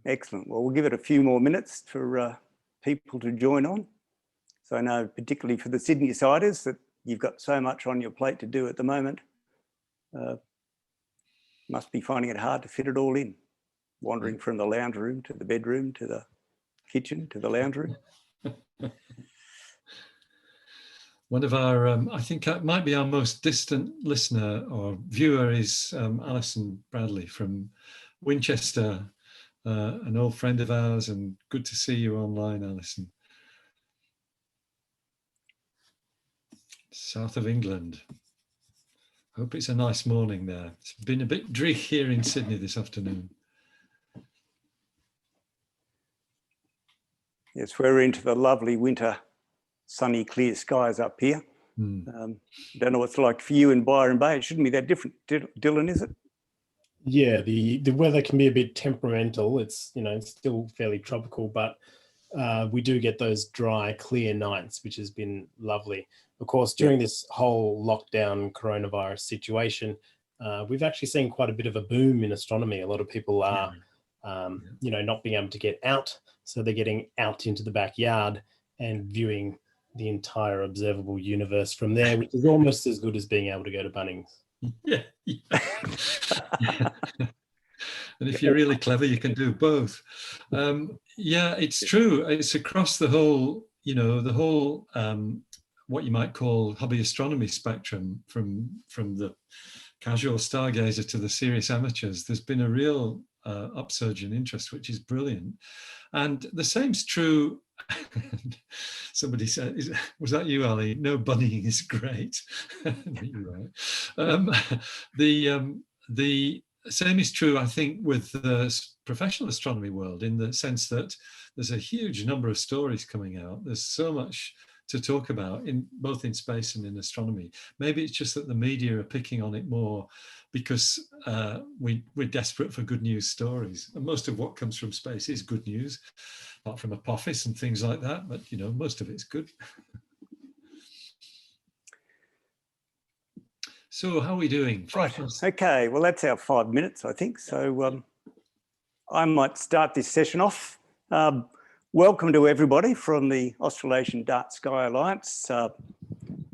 Excellent. Well, we'll give it a few more minutes for people to join on. So I know particularly for the Sydney-siders that you've got so much on your plate to do at the moment. Must be finding it hard to fit it all in, wandering from the lounge room to the bedroom to the kitchen to the lounge room. One of our, I think it might be our most distant listener or viewer is Alison Bradley from Winchester, an old friend of ours, and good to see you online, Alison. South of England. Hope it's a nice morning there. It's been a bit dreary here in Sydney this afternoon. Yes, we're into the lovely winter, sunny, clear skies up here. Don't know what it's like for you in Byron Bay. It shouldn't be that different, Dylan, is it? Yeah, the weather can be a bit temperamental. It's, you know, it's still fairly tropical, but we do get those dry, clear nights, which has been lovely. Of course, during this whole lockdown coronavirus situation, we've actually seen quite a bit of a boom in astronomy. A lot of people are, you know, not being able to get out. So they're getting out into the backyard and viewing the entire observable universe from there, which is almost as good as being able to go to Bunnings. Yeah. And if you're really clever, you can do both. Yeah, it's true. It's across the whole, you know, the whole, what you might call hobby astronomy spectrum, from the casual stargazer to the serious amateurs. There's been a real upsurge in interest, which is brilliant. And the same's true. Somebody said, was that you, Ali? No, bunnying is great. You're right. The same is true, I think, with the professional astronomy world, in the sense that there's a huge number of stories coming out. There's so much to talk about, in both in space and in astronomy. Maybe it's just that the media are picking on it more because we're desperate for good news stories. And most of what comes from space is good news, apart from Apophis and things like that. But, you know, most of it's good. So how are we doing? Right. Okay. Well, that's our 5 minutes, I think. So I might start this session off. Welcome to everybody from the Australasian Dark Sky Alliance.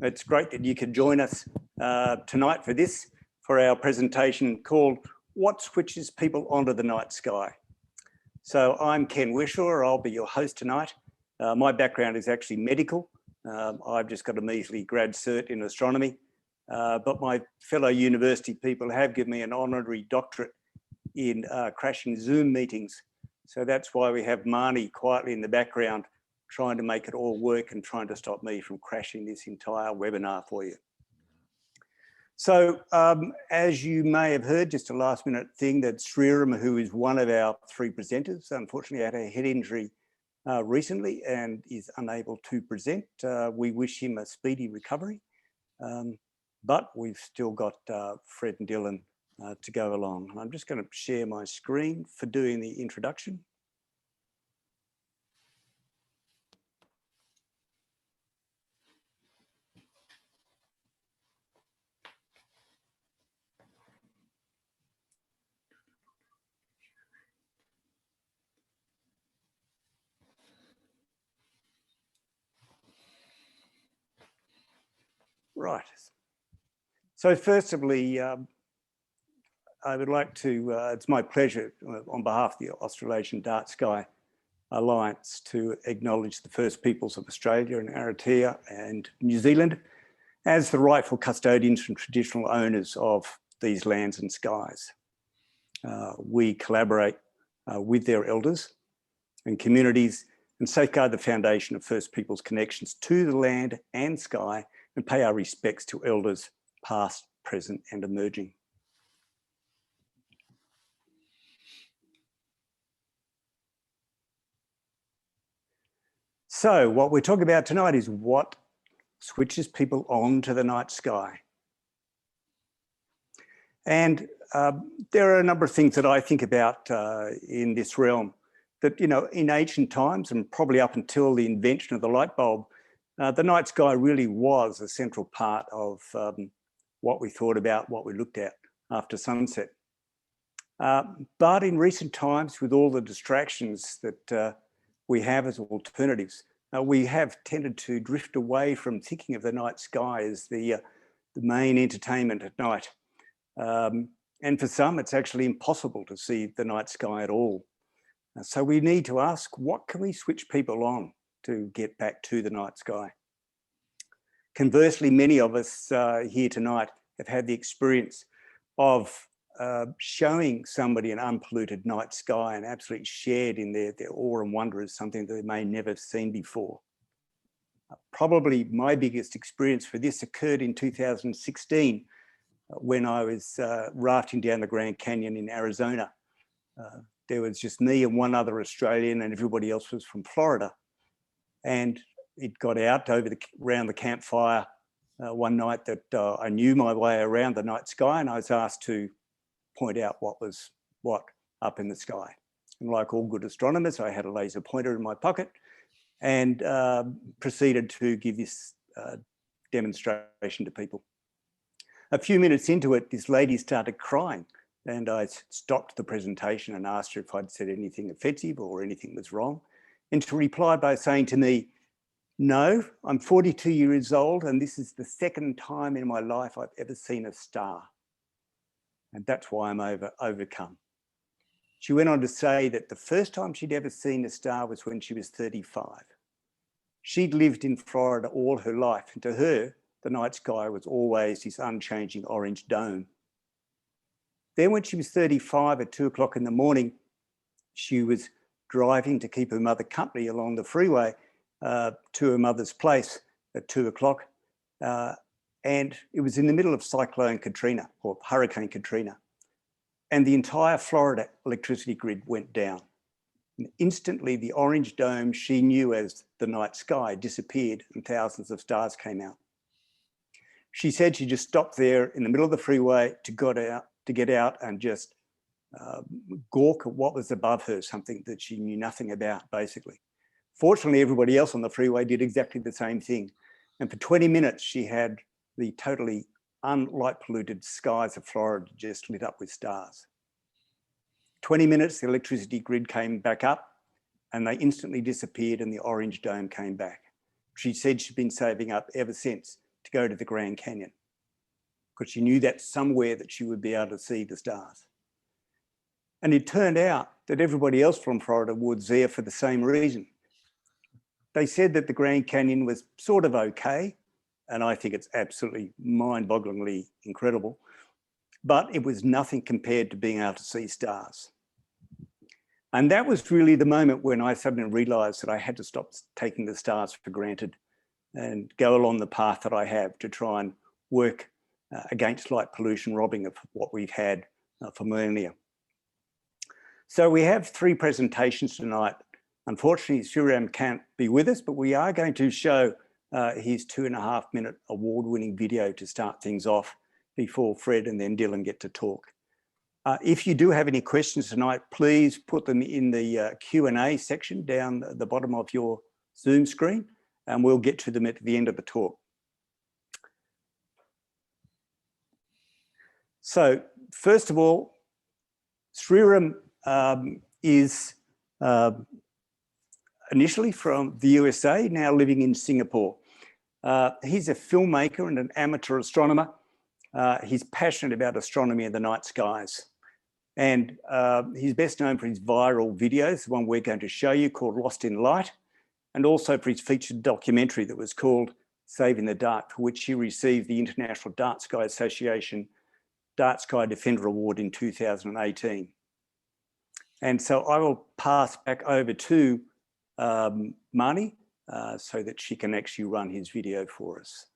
It's great that you could join us tonight for our presentation called What Switches People Onto the Night Sky? So I'm Ken Wishaw. I'll be your host tonight. My background is actually medical. I've just got a measly grad cert in astronomy. But my fellow university people have given me an honorary doctorate in crashing Zoom meetings. So that's why we have Marnie quietly in the background trying to make it all work and trying to stop me from crashing this entire webinar for you. So as you may have heard, just a last minute thing, that Sriram, who is one of our 3 presenters, unfortunately had a head injury recently and is unable to present. We wish him a speedy recovery. But we've still got Fred and Dylan to go along. I'm just going to share my screen for doing the introduction. Right. So firstly, I would like to, it's my pleasure on behalf of the Australasian Dark Sky Alliance to acknowledge the First Peoples of Australia and Aratea and New Zealand as the rightful custodians and traditional owners of these lands and skies. We collaborate with their elders and communities and safeguard the foundation of First Peoples' connections to the land and sky, and pay our respects to elders past, present and emerging. So what we're talking about tonight is what switches people on to the night sky. And there are a number of things that I think about in this realm that, you know, in ancient times and probably up until the invention of the light bulb, the night sky really was a central part of what we thought about, what we looked at after sunset. But in recent times, with all the distractions that we have as alternatives, we have tended to drift away from thinking of the night sky as the main entertainment at night. And for some, it's actually impossible to see the night sky at all. So we need to ask, what can we switch people on to get back to the night sky? Conversely, many of us here tonight have had the experience of showing somebody an unpolluted night sky and absolutely shared in their awe and wonder as something that they may never have seen before. Probably my biggest experience for this occurred in 2016 when I was rafting down the Grand Canyon in Arizona. There was just me and one other Australian, and everybody else was from Florida. And it got out around the campfire one night that I knew my way around the night sky, and I was asked to point out what was what up in the sky. And like all good astronomers, I had a laser pointer in my pocket and proceeded to give this demonstration to people. A few minutes into it, this lady started crying, and I stopped the presentation and asked her if I'd said anything offensive or anything was wrong. And she replied by saying to me, "No, I'm 42 years old, and this is the second time in my life I've ever seen a star. And that's why I'm overcome." She went on to say that the first time she'd ever seen a star was when she was 35. She'd lived in Florida all her life, and to her, the night sky was always this unchanging orange dome. Then when she was 35 at 2 o'clock in the morning, she was driving to keep her mother company along the freeway to her mother's place at 2 o'clock. And it was in the middle of Cyclone Katrina, or Hurricane Katrina. And the entire Florida electricity grid went down. And instantly, the orange dome she knew as the night sky disappeared and thousands of stars came out. She said she just stopped there in the middle of the freeway to get out and just gawk at what was above her, something that she knew nothing about, basically. Fortunately, everybody else on the freeway did exactly the same thing. And for 20 minutes, she had the totally unlight polluted skies of Florida just lit up with stars. 20 minutes, the electricity grid came back up and they instantly disappeared and the orange dome came back. She said she'd been saving up ever since to go to the Grand Canyon because she knew that somewhere that she would be able to see the stars. And it turned out that everybody else from Florida was there for the same reason. They said that the Grand Canyon was sort of okay, and I think it's absolutely mind-bogglingly incredible, but it was nothing compared to being able to see stars. And that was really the moment when I suddenly realised that I had to stop taking the stars for granted and go along the path that I have to try and work against light pollution robbing of what we've had for millennia. So we have 3 presentations tonight. Unfortunately, Sriram can't be with us, but we are going to show his 2.5-minute award-winning video to start things off before Fred and then Dylan get to talk. If you do have any questions tonight, please put them in the Q&A section down the bottom of your Zoom screen, and we'll get to them at the end of the talk. So first of all, Sriram is initially from the USA, now living in Singapore. He's a filmmaker and an amateur astronomer. He's passionate about astronomy and the night skies. And he's best known for his viral videos, the one we're going to show you called Lost in Light, and also for his featured documentary that was called Saving the Dark, for which he received the International Dark Sky Association Dark Sky Defender Award in 2018. And so I will pass back over to Marnie so that she can actually run his video for us.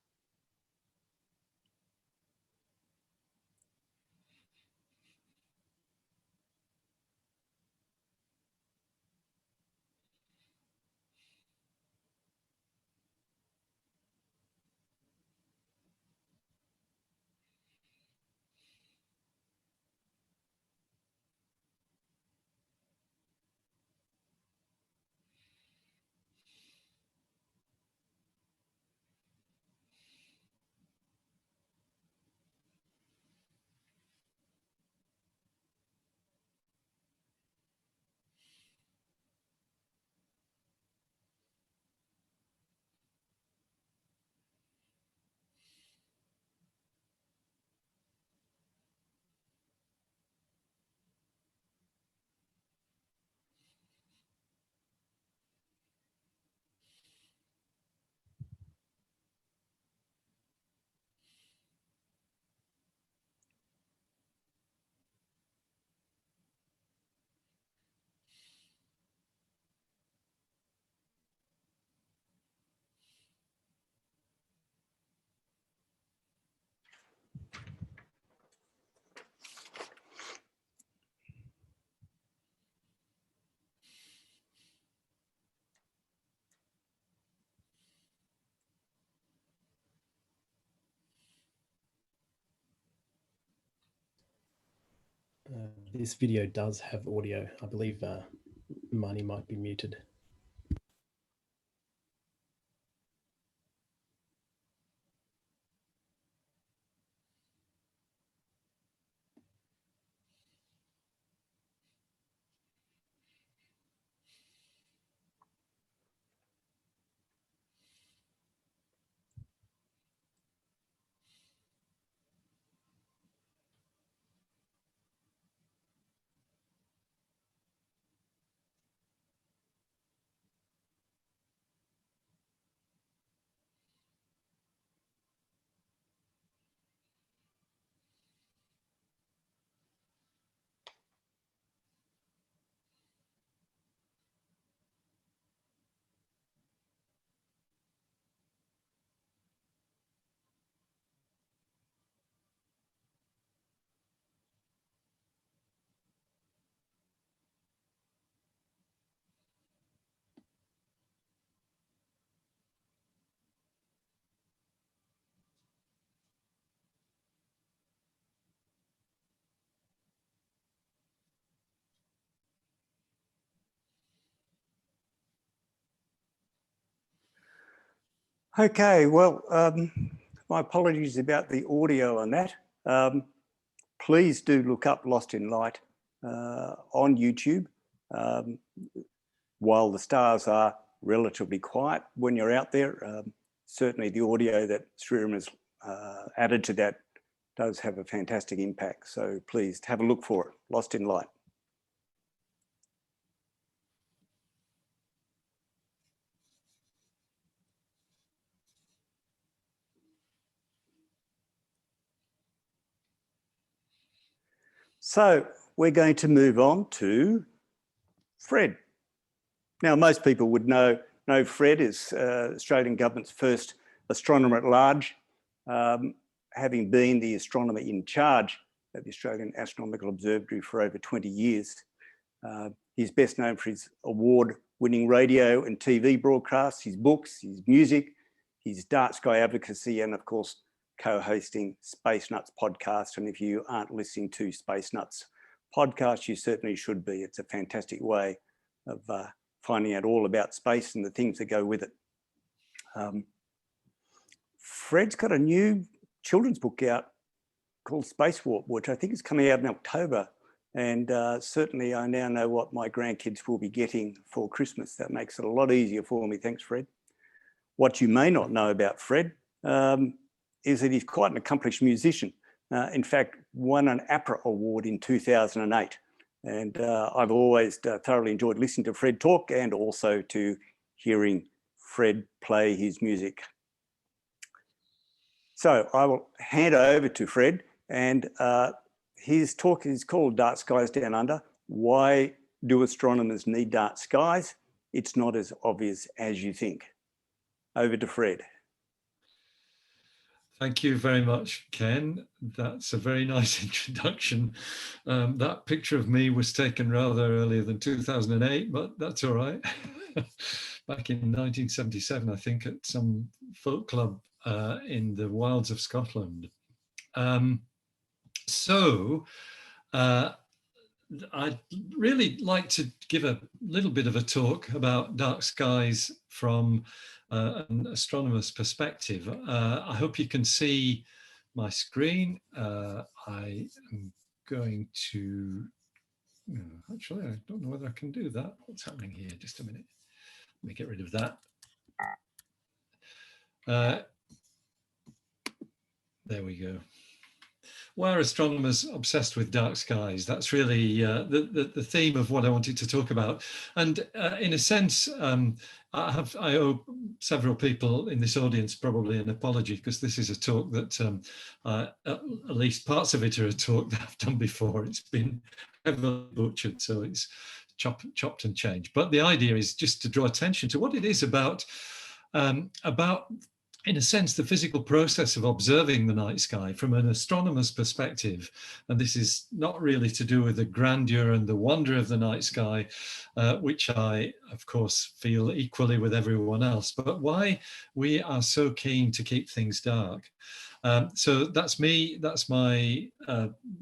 This video does have audio. I believe Marnie might be muted. Okay, well, my apologies about the audio on that. Please do look up Lost in Light on YouTube. While the stars are relatively quiet when you're out there, certainly the audio that Sriram has added to that does have a fantastic impact. So please have a look for it, Lost in Light. So we're going to move on to Fred. Now, most people would know Fred is Australian government's first astronomer at large, having been the astronomer in charge of the Australian Astronomical Observatory for over 20 years. He's best known for his award-winning radio and TV broadcasts, his books, his music, his dark sky advocacy, and of course, co-hosting Space Nuts podcast. And if you aren't listening to Space Nuts podcast, you certainly should be. It's a fantastic way of finding out all about space and the things that go with it. Fred's got a new children's book out called Space Warp, which I think is coming out in October. And certainly I now know what my grandkids will be getting for Christmas. That makes it a lot easier for me. Thanks, Fred. What you may not know about Fred is that he's quite an accomplished musician. In fact, won an APRA award in 2008. And I've always thoroughly enjoyed listening to Fred talk and also to hearing Fred play his music. So I will hand over to Fred, and his talk is called Dark Skies Down Under. Why do astronomers need dark skies? It's not as obvious as you think. Over to Fred. Thank you very much, Ken. That's a very nice introduction. That picture of me was taken rather earlier than 2008, but that's all right. Back in 1977, I think, at some folk club in the wilds of Scotland. I'd really like to give a little bit of a talk about dark skies from an astronomer's perspective. I hope you can see my screen. I am going to, actually, I don't know whether I can do that. What's happening here? Just a minute. Let me get rid of that. There we go. Why are astronomers obsessed with dark skies? That's really the theme of what I wanted to talk about. And in a sense, I owe several people in this audience probably an apology, because this is a talk that at least parts of it are a talk that I've done before. It's been heavily butchered, so it's chopped and changed. But the idea is just to draw attention to what it is about, in a sense, the physical process of observing the night sky from an astronomer's perspective. And this is not really to do with the grandeur and the wonder of the night sky, which I, of course, feel equally with everyone else, but why we are so keen to keep things dark. So that's me. That's my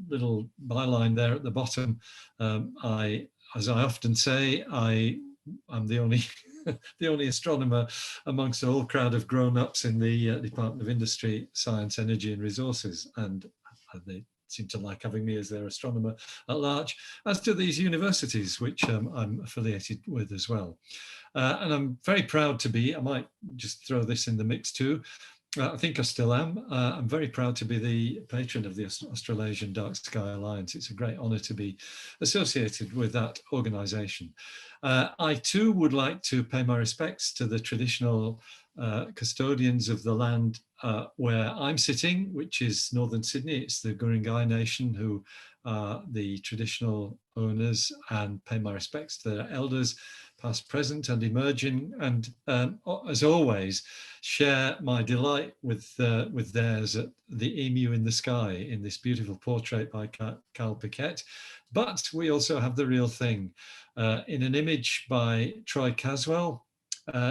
little byline there at the bottom. As I often say, I'm the only the only astronomer amongst a whole crowd of grown-ups in the Department of Industry, Science, Energy and Resources, and they seem to like having me as their astronomer at large, as do these universities, which I'm affiliated with as well. And I'm very proud to be, I might just throw this in the mix too, I think I still am. I'm very proud to be the patron of the Australasian Dark Sky Alliance. It's a great honour to be associated with that organisation. I too would like to pay my respects to the traditional custodians of the land where I'm sitting, which is Northern Sydney. It's the Guringai Nation who are the traditional owners, and pay my respects to their elders, past, present and emerging, and as always, share my delight with theirs at the emu in the sky in this beautiful portrait by Carl Piquet. But we also have the real thing in an image by Troy Caswell,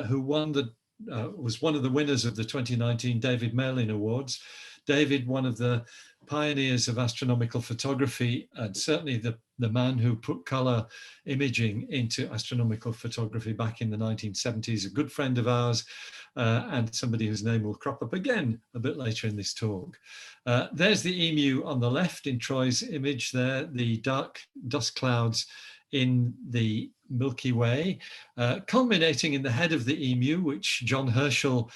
who was one of the winners of the 2019 David Malin Awards. David, one of the pioneers of astronomical photography, and certainly the man who put colour imaging into astronomical photography back in the 1970s, a good friend of ours, and somebody whose name will crop up again a bit later in this talk. There's the emu on the left in Troy's image there, the dark dust clouds in the Milky Way, culminating in the head of the emu, which John Herschel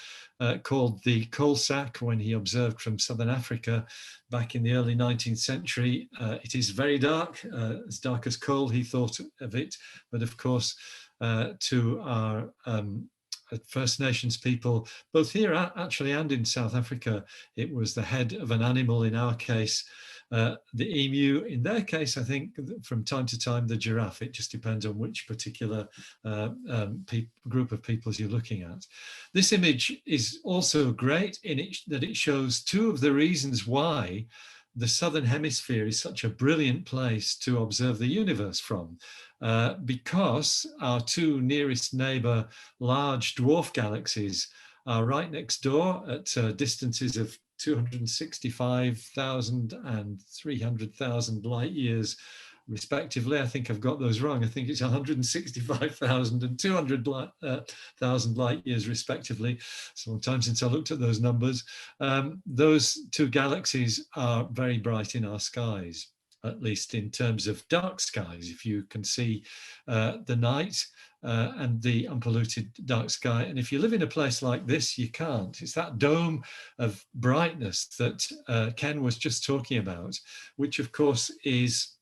called the coal sack when he observed from southern Africa back in the early 19th century. It is very dark as coal, he thought of it. But of course, to our First Nations people, both here actually and in South Africa, it was the head of an animal, in our case, the emu, in their case, I think from time to time, the giraffe. It just depends on which particular group of peoples you're looking at. This image is also great in that it shows two of the reasons why the Southern Hemisphere is such a brilliant place to observe the universe from, because our two nearest neighbor large dwarf galaxies are right next door at distances of 265,000 and 300,000 light years respectively. I think I've got those wrong. I think it's 165,000 and 200,000 light years respectively. It's a long time since I looked at those numbers. Those two galaxies are very bright in our skies, at least in terms of dark skies. If you can see the night and the unpolluted dark sky. And if you live in a place like this, you can't. It's that dome of brightness that Ken was just talking about, which of course is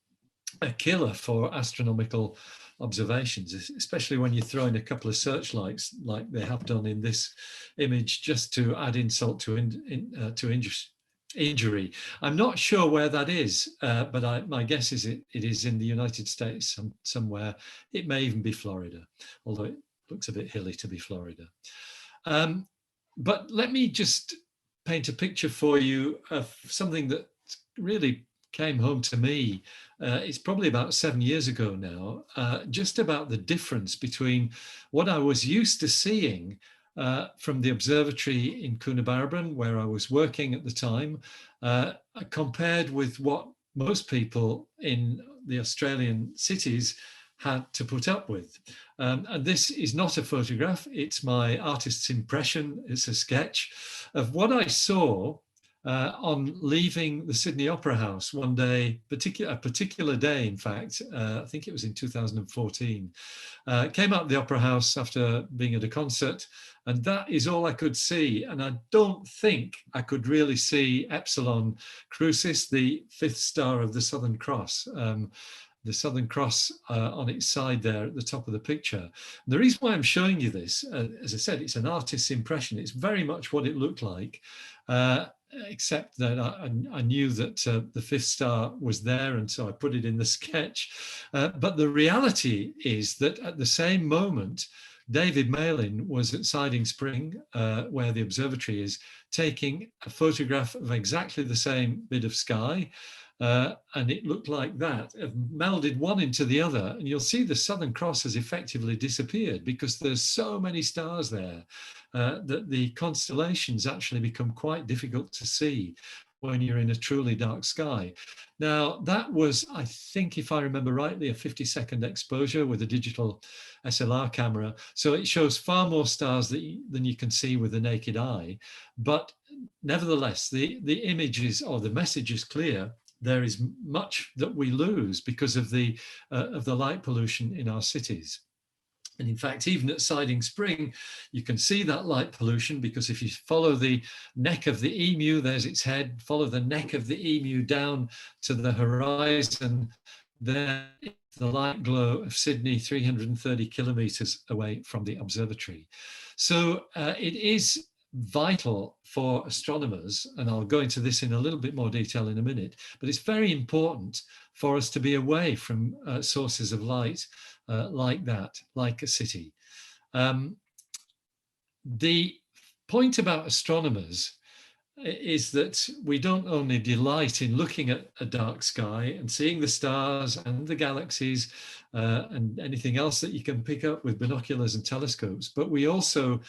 a killer for astronomical observations, especially when you throw in a couple of searchlights like they have done in this image, just to add insult to injury. I'm not sure where that is, but my guess is it is in the United States somewhere. It may even be Florida, although it looks a bit hilly to be Florida. But let me just paint a picture for you of something that really came home to me. It's probably about 7 years ago now, just about the difference between what I was used to seeing from the observatory in Coonabarabran, where I was working at the time, compared with what most people in the Australian cities had to put up with. And this is not a photograph, it's my artist's impression, it's a sketch of what I saw on leaving the Sydney Opera House one day, a particular day, in fact, I think it was in 2014. Came out of the Opera House after being at a concert, and that is all I could see. And I don't think I could really see Epsilon Crucis, the fifth star of the Southern Cross. The Southern Cross on its side there at the top of the picture. And the reason why I'm showing you this, as I said, it's an artist's impression. It's very much what it looked like, except that I knew that the fifth star was there, and so I put it in the sketch. But the reality is that at the same moment, David Malin was at Siding Spring, where the observatory is, taking a photograph of exactly the same bit of sky. And it looked like that, melded one into the other. And you'll see the Southern Cross has effectively disappeared because there's so many stars there. that the constellations actually become quite difficult to see when you're in a truly dark sky. Now, that was, I think, if I remember rightly, a 50-second exposure with a digital SLR camera. So it shows far more stars than you can see with the naked eye. But nevertheless, the image is, or the message is clear. There is much that we lose because of the light pollution in our cities. And in fact, even at Siding Spring, you can see that light pollution, because if you follow the neck of the emu, there's its head, follow the neck of the emu down to the horizon, there is the light glow of Sydney, 330 kilometers away from the observatory. So it is vital for astronomers, and I'll go into this in a little bit more detail in a minute, but it's very important for us to be away from sources of light like that, like a city. The point about astronomers is that we don't only delight in looking at a dark sky and seeing the stars and the galaxies and anything else that you can pick up with binoculars and telescopes, but we also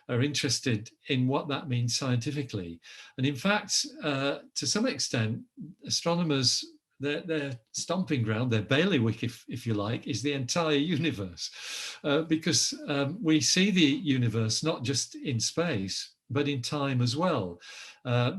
are interested in what that means scientifically. And in fact, to some extent, astronomers, their stomping ground, their bailiwick, if you like, is the entire universe, because we see the universe not just in space, but in time as well.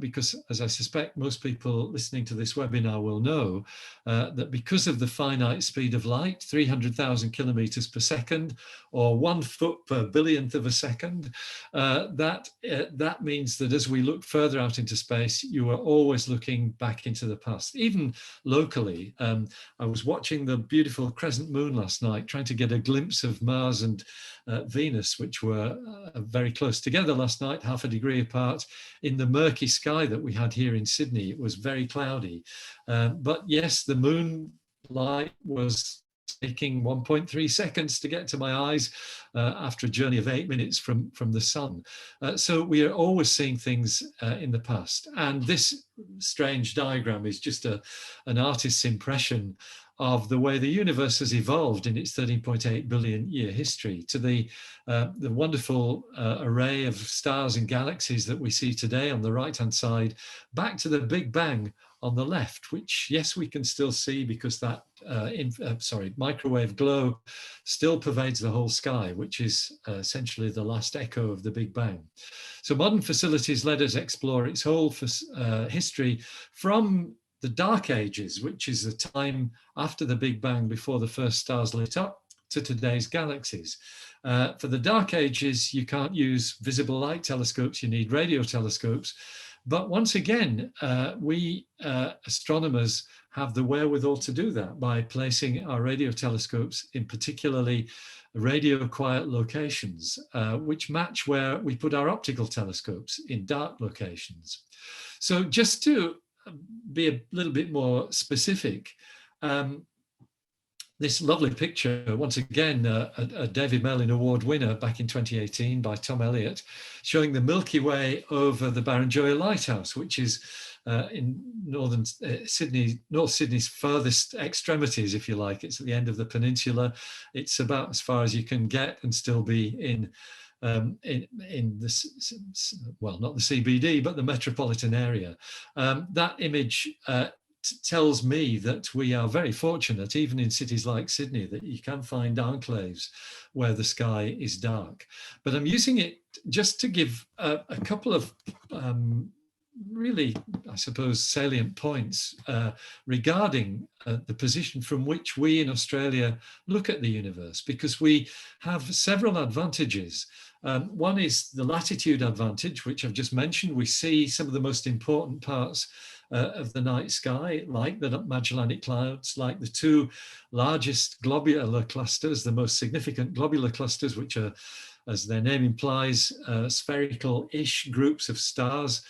Because, as I suspect most people listening to this webinar will know, that because of the finite speed of light, 300,000 kilometers per second, or 1 foot per billionth of a second, that means that as we look further out into space, you are always looking back into the past. Even locally, I was watching the beautiful crescent moon last night, trying to get a glimpse of Mars and Venus, which were very close together last night, half a degree apart, in the murky sky that we had here in Sydney. It was very cloudy. But yes, the moonlight was taking 1.3 seconds to get to my eyes after a journey of 8 minutes from the sun. So we are always seeing things in the past. And this strange diagram is just an artist's impression of the way the universe has evolved in its 13.8 billion year history to the wonderful array of stars and galaxies that we see today on the right-hand side, back to the Big Bang on the left, which, yes, we can still see because that microwave glow still pervades the whole sky, which is essentially the last echo of the Big Bang. So modern facilities let us explore its whole history from the Dark Ages, which is the time after the Big Bang, before the first stars lit up, to today's galaxies. For the Dark Ages, you can't use visible light telescopes, you need radio telescopes. But once again, we astronomers have the wherewithal to do that by placing our radio telescopes in particularly radio quiet locations, which match where we put our optical telescopes, in dark locations. So just to be a little bit more specific, this lovely picture, once again, a David Mellin Award winner back in 2018 by Tom Elliott, showing the Milky Way over the Barrenjoey Lighthouse, which is in northern Sydney, North Sydney's furthest extremities, if you like. It's at the end of the peninsula. It's about as far as you can get and still be in this, well, not the CBD, but the metropolitan area. That image tells me that we are very fortunate, even in cities like Sydney, that you can find enclaves where the sky is dark. But I'm using it just to give a couple of really, I suppose, salient points regarding the position from which we in Australia look at the universe, because we have several advantages. One is the latitude advantage, which I've just mentioned. We see some of the most important parts of the night sky, like the Magellanic Clouds, like the two largest globular clusters, the most significant globular clusters, which are, as their name implies, spherical-ish groups of stars,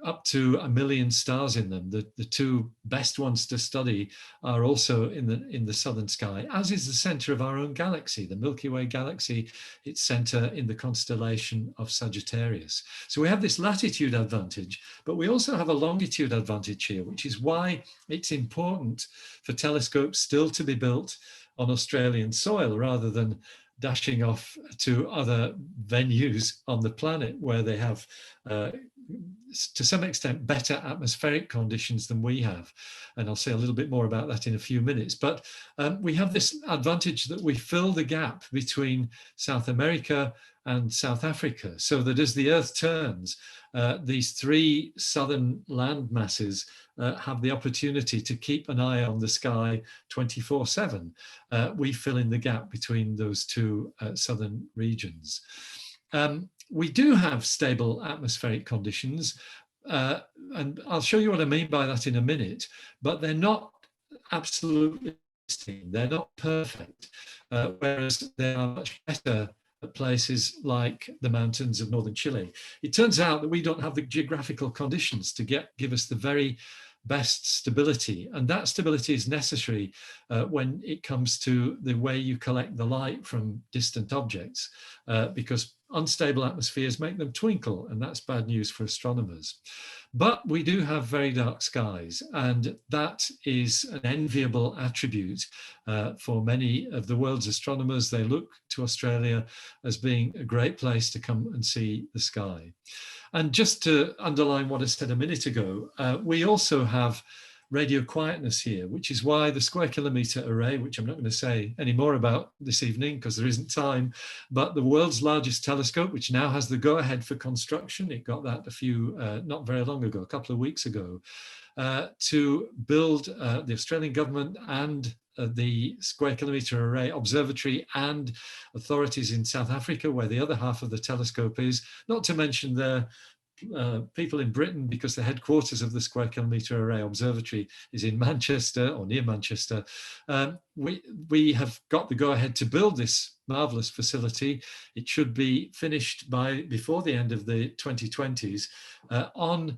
up to 1 million stars in them. The two best ones to study are also in the southern sky, as is the center of our own galaxy, the Milky Way galaxy, its center in the constellation of Sagittarius. So we have this latitude advantage, but we also have a longitude advantage here, which is why it's important for telescopes still to be built on Australian soil rather than dashing off to other venues on the planet where they have, to some extent, better atmospheric conditions than we have. And I'll say a little bit more about that in a few minutes. But we have this advantage that we fill the gap between South America and South Africa, so that as the Earth turns, these three southern land masses have the opportunity to keep an eye on the sky 24/7. We fill in the gap between those two southern regions. We do have stable atmospheric conditions, and I'll show you what I mean by that in a minute, but they're not absolutely pristine, they're not perfect, whereas they are much better at places like the mountains of northern Chile. It turns out that we don't have the geographical conditions to give us the very best stability, and that stability is necessary when it comes to the way you collect the light from distant objects, because unstable atmospheres make them twinkle, and that's bad news for astronomers. But we do have very dark skies, and that is an enviable attribute for many of the world's astronomers. They look to Australia as being a great place to come and see the sky. And just to underline what I said a minute ago, we also have radio quietness here, which is why the square kilometre array, which I'm not going to say any more about this evening because there isn't time, but the world's largest telescope, which now has the go-ahead for construction, it got that not very long ago, a couple of weeks ago, to build the Australian government and the Square Kilometre Array Observatory and authorities in South Africa, where the other half of the telescope is, not to mention the people in Britain, because the headquarters of the Square Kilometre Array Observatory is in Manchester or near Manchester. We have got the go-ahead to build this marvellous facility. It should be finished before the end of the 2020s on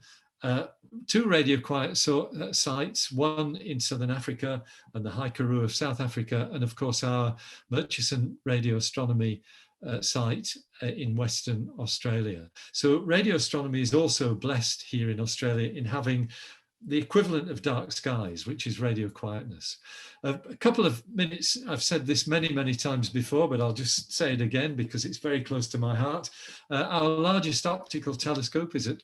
two radio quiet sites, one in Southern Africa and the High Karoo of South Africa, and of course our Murchison radio astronomy site in Western Australia. So radio astronomy is also blessed here in Australia in having the equivalent of dark skies, which is radio quietness. A couple of minutes, I've said this many, many times before, but I'll just say it again because it's very close to my heart. Our largest optical telescope is at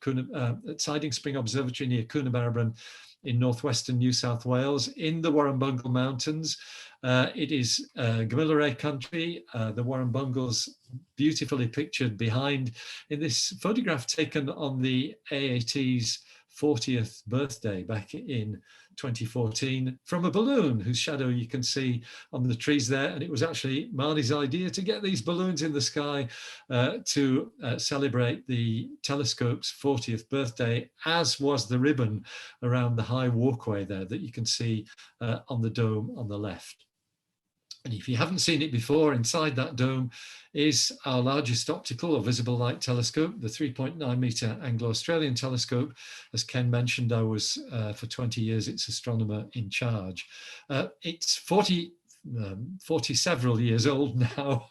Siding Spring Observatory near Coonabarabran in northwestern New South Wales in the Warrumbungle Mountains. It is Gamilaroi country. The Warrumbungles beautifully pictured behind in this photograph taken on the AAT's 40th birthday back in 2014 from a balloon whose shadow you can see on the trees there. And it was actually Marnie's idea to get these balloons in the sky to celebrate the telescope's 40th birthday, as was the ribbon around the high walkway there that you can see on the dome on the left. And if you haven't seen it before, inside that dome is our largest optical or visible light telescope, the 3.9 metre Anglo-Australian telescope. As Ken mentioned, I was for 20 years its astronomer in charge. It's 40 several years old now,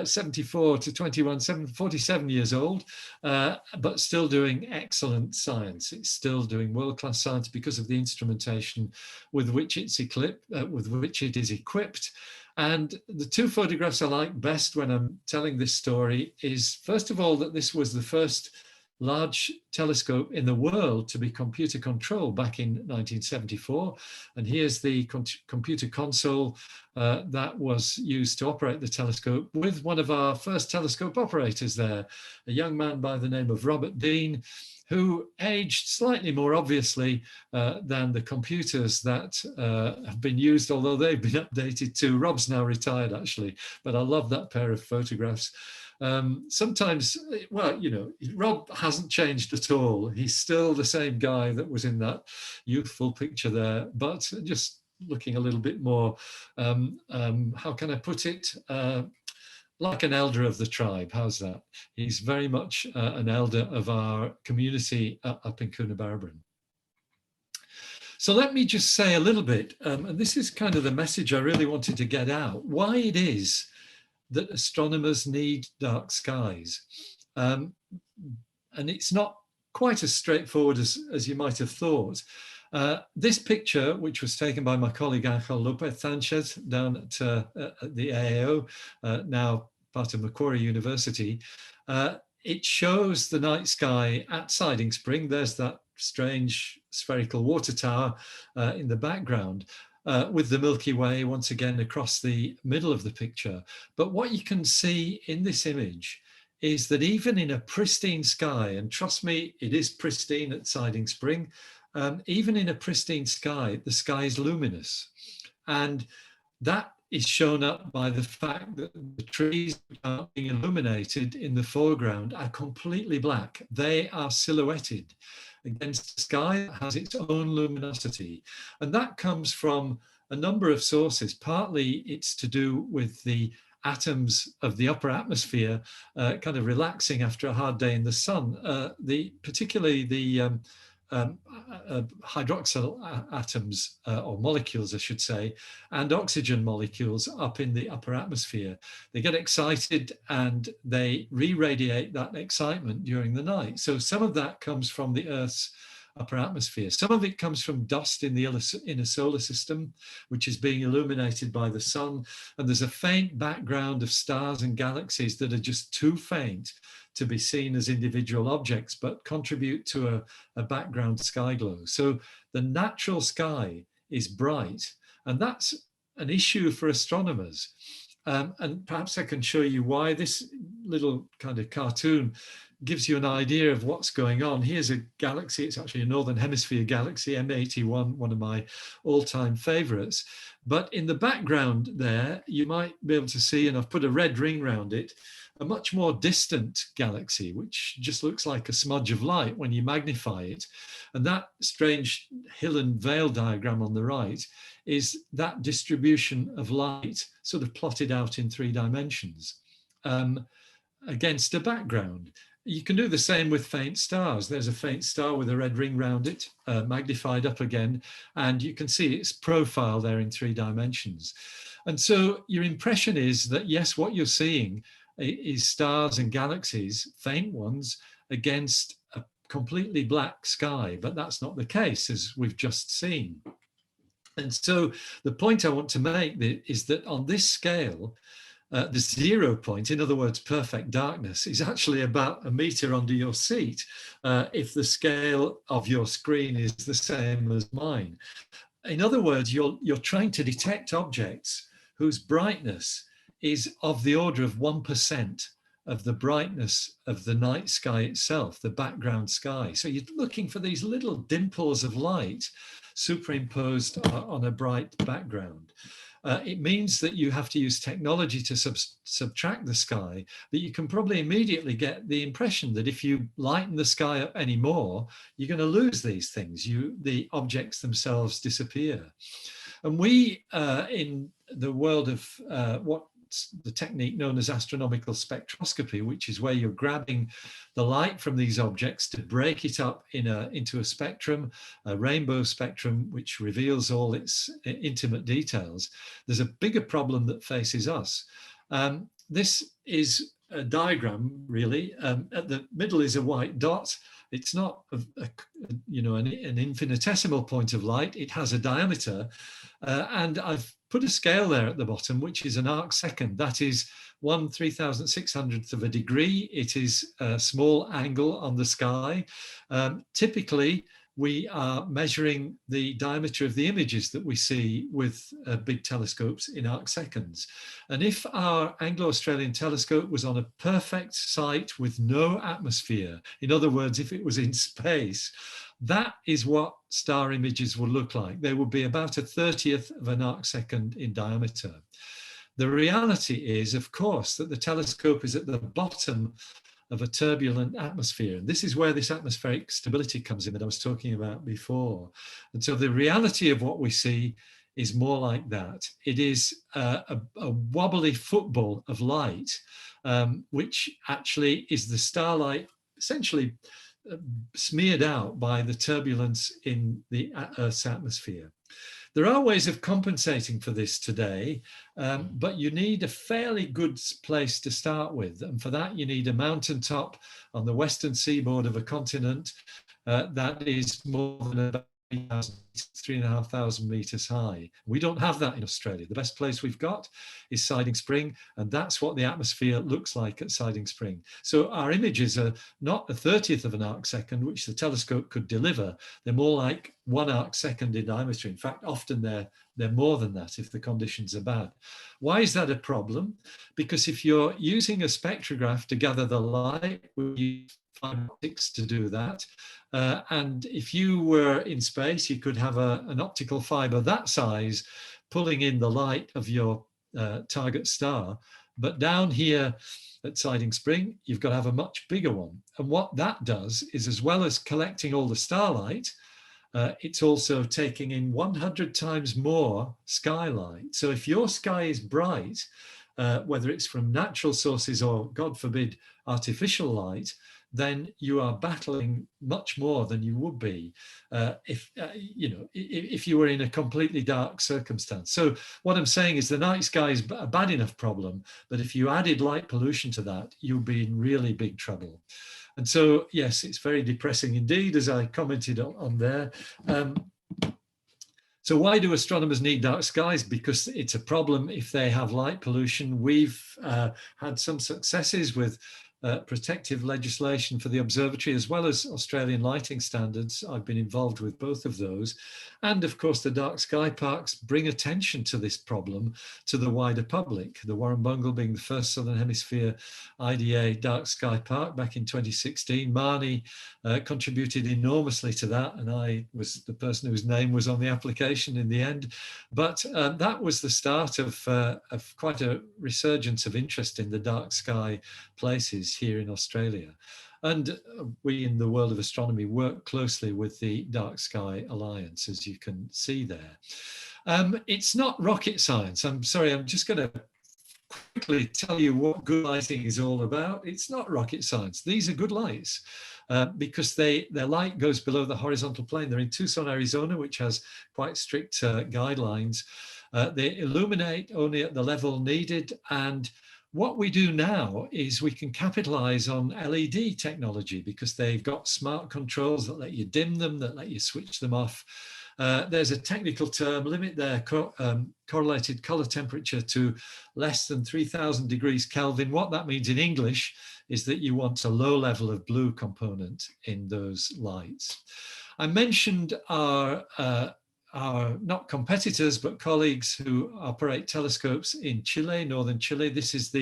74 to 21, 47 years old, but still doing excellent science. It's still doing world-class science because of the instrumentation with which it is equipped. And the two photographs I like best when I'm telling this story is, first of all, that this was the first large telescope in the world to be computer controlled back in 1974. And here's the computer console that was used to operate the telescope, with one of our first telescope operators there, a young man by the name of Robert Dean, who aged slightly more obviously than the computers that have been used, although they've been updated too. Rob's now retired actually, but I love that pair of photographs. Sometimes, well, you know, Rob hasn't changed at all. He's still the same guy that was in that youthful picture there, but just looking a little bit more, how can I put it? Like an elder of the tribe. How's that? He's very much an elder of our community up in Coonabarabran. So let me just say a little bit, and this is kind of the message I really wanted to get out, why it is that astronomers need dark skies. And it's not quite as straightforward as you might have thought. This picture, which was taken by my colleague Angel Lopez Sanchez down at the AAO, now part of Macquarie University, it shows the night sky at Siding Spring. There's that strange spherical water tower in the background, with the Milky Way once again across the middle of the picture. But what you can see in this image is that even in a pristine sky, and trust me, it is pristine at Siding Spring, even in a pristine sky, the sky is luminous. And that is shown up by the fact that the trees which are being illuminated in the foreground are completely black. They are silhouetted against the sky that has its own luminosity. And that comes from a number of sources. Partly it's to do with the atoms of the upper atmosphere kind of relaxing after a hard day in the sun, particularly the hydroxyl atoms or molecules, I should say, and oxygen molecules up in the upper atmosphere. They get excited and they re-radiate that excitement during the night. So some of that comes from the Earth's upper atmosphere. Some of it comes from dust in the inner solar system, which is being illuminated by the sun. And there's a faint background of stars and galaxies that are just too faint to be seen as individual objects, but contribute to a background sky glow. So the natural sky is bright, and that's an issue for astronomers. And perhaps I can show you why. This little kind of cartoon gives you an idea of what's going on. Here's a galaxy. It's actually a Northern Hemisphere galaxy, M81, one of my all-time favorites. But in the background there, you might be able to see, and I've put a red ring around it, a much more distant galaxy, which just looks like a smudge of light when you magnify it. And that strange hill and vale diagram on the right is that distribution of light sort of plotted out in 3 dimensions against a background. You can do the same with faint stars. There's a faint star with a red ring around it, magnified up again, and you can see its profile there in 3 dimensions. And so your impression is that, yes, what you're seeing is stars and galaxies, faint ones, against a completely black sky, but that's not the case, as we've just seen. And so the point I want to make is that on this scale, the 0 point, in other words, perfect darkness, is actually about a meter under your seat if the scale of your screen is the same as mine. In other words, you're trying to detect objects whose brightness is of the order of 1% of the brightness of the night sky itself, the background sky. So you're looking for these little dimples of light superimposed on a bright background. It means that you have to use technology to subtract the sky, but you can probably immediately get the impression that if you lighten the sky up any more, you're going to lose these things. The objects themselves disappear. And we, in the world of the technique known as astronomical spectroscopy, which is where you're grabbing the light from these objects to break it up into a spectrum, a rainbow spectrum, which reveals all its intimate details. There's a bigger problem that faces us. This is a diagram, really. At the middle is a white dot. It's not an infinitesimal point of light. It has a diameter, and I've put a scale there at the bottom, which is an arc second. That is 1/3600th of a degree. It is a small angle on the sky. Typically, we are measuring the diameter of the images that we see with big telescopes in arc seconds. And if our Anglo-Australian telescope was on a perfect site with no atmosphere, in other words, if it was in space, that is what star images will look like. They will be about 1/30th of an arc second in diameter. The reality is, of course, that the telescope is at the bottom of a turbulent atmosphere. And this is where this atmospheric stability comes in that I was talking about before. And so the reality of what we see is more like that. It is a wobbly football of light, which actually is the starlight essentially smeared out by the turbulence in the Earth's atmosphere. There are ways of compensating for this today, but you need a fairly good place to start with. And for that, you need a mountaintop on the western seaboard of a continent that is more than about 3,500 meters high. We don't have that in Australia. The best place we've got is Siding Spring, and that's what the atmosphere looks like at Siding Spring. So our images are not a 30th of an arc second, which the telescope could deliver. They're more like 1 arc second in diameter. In fact, often they're more than that if the conditions are bad. Why is that a problem? Because if you're using a spectrograph to gather the light, we use fiber optics to do that. And if you were in space, you could have an optical fiber that size pulling in the light of your target star. But down here at Siding Spring, you've got to have a much bigger one. And what that does is, as well as collecting all the starlight, it's also taking in 100 times more skylight. So if your sky is bright, whether it's from natural sources or, God forbid, artificial light, then you are battling much more than you would be if you were in a completely dark circumstance. So what I'm saying is the night sky is a bad enough problem, but if you added light pollution to that, you'll be in really big trouble. And so, yes, it's very depressing indeed, as I commented on there. So why do astronomers need dark skies? Because it's a problem if they have light pollution. We've had some successes with protective legislation for the observatory, as well as Australian lighting standards. I've been involved with both of those. And of course, the dark sky parks bring attention to this problem to the wider public. The Warrumbungle being the first Southern Hemisphere IDA dark sky park back in 2016. Marnie contributed enormously to that, and I was the person whose name was on the application in the end. But that was the start of quite a resurgence of interest in the dark sky places here in Australia. And we in the world of astronomy work closely with the Dark Sky Alliance, as you can see there. It's not rocket science. I'm sorry, I'm just going to quickly tell you what good lighting is all about. It's not rocket science. These are good lights because their light goes below the horizontal plane. They're in Tucson, Arizona, which has quite strict guidelines. They illuminate only at the level needed, and what we do now is we can capitalize on LED technology because they've got smart controls that let you dim them, that let you switch them off. There's a technical term, limit their correlated color temperature to less than 3000 degrees Kelvin. What that means in English is that you want a low level of blue component in those lights. I mentioned our not competitors, but colleagues who operate telescopes in Chile, northern Chile. This is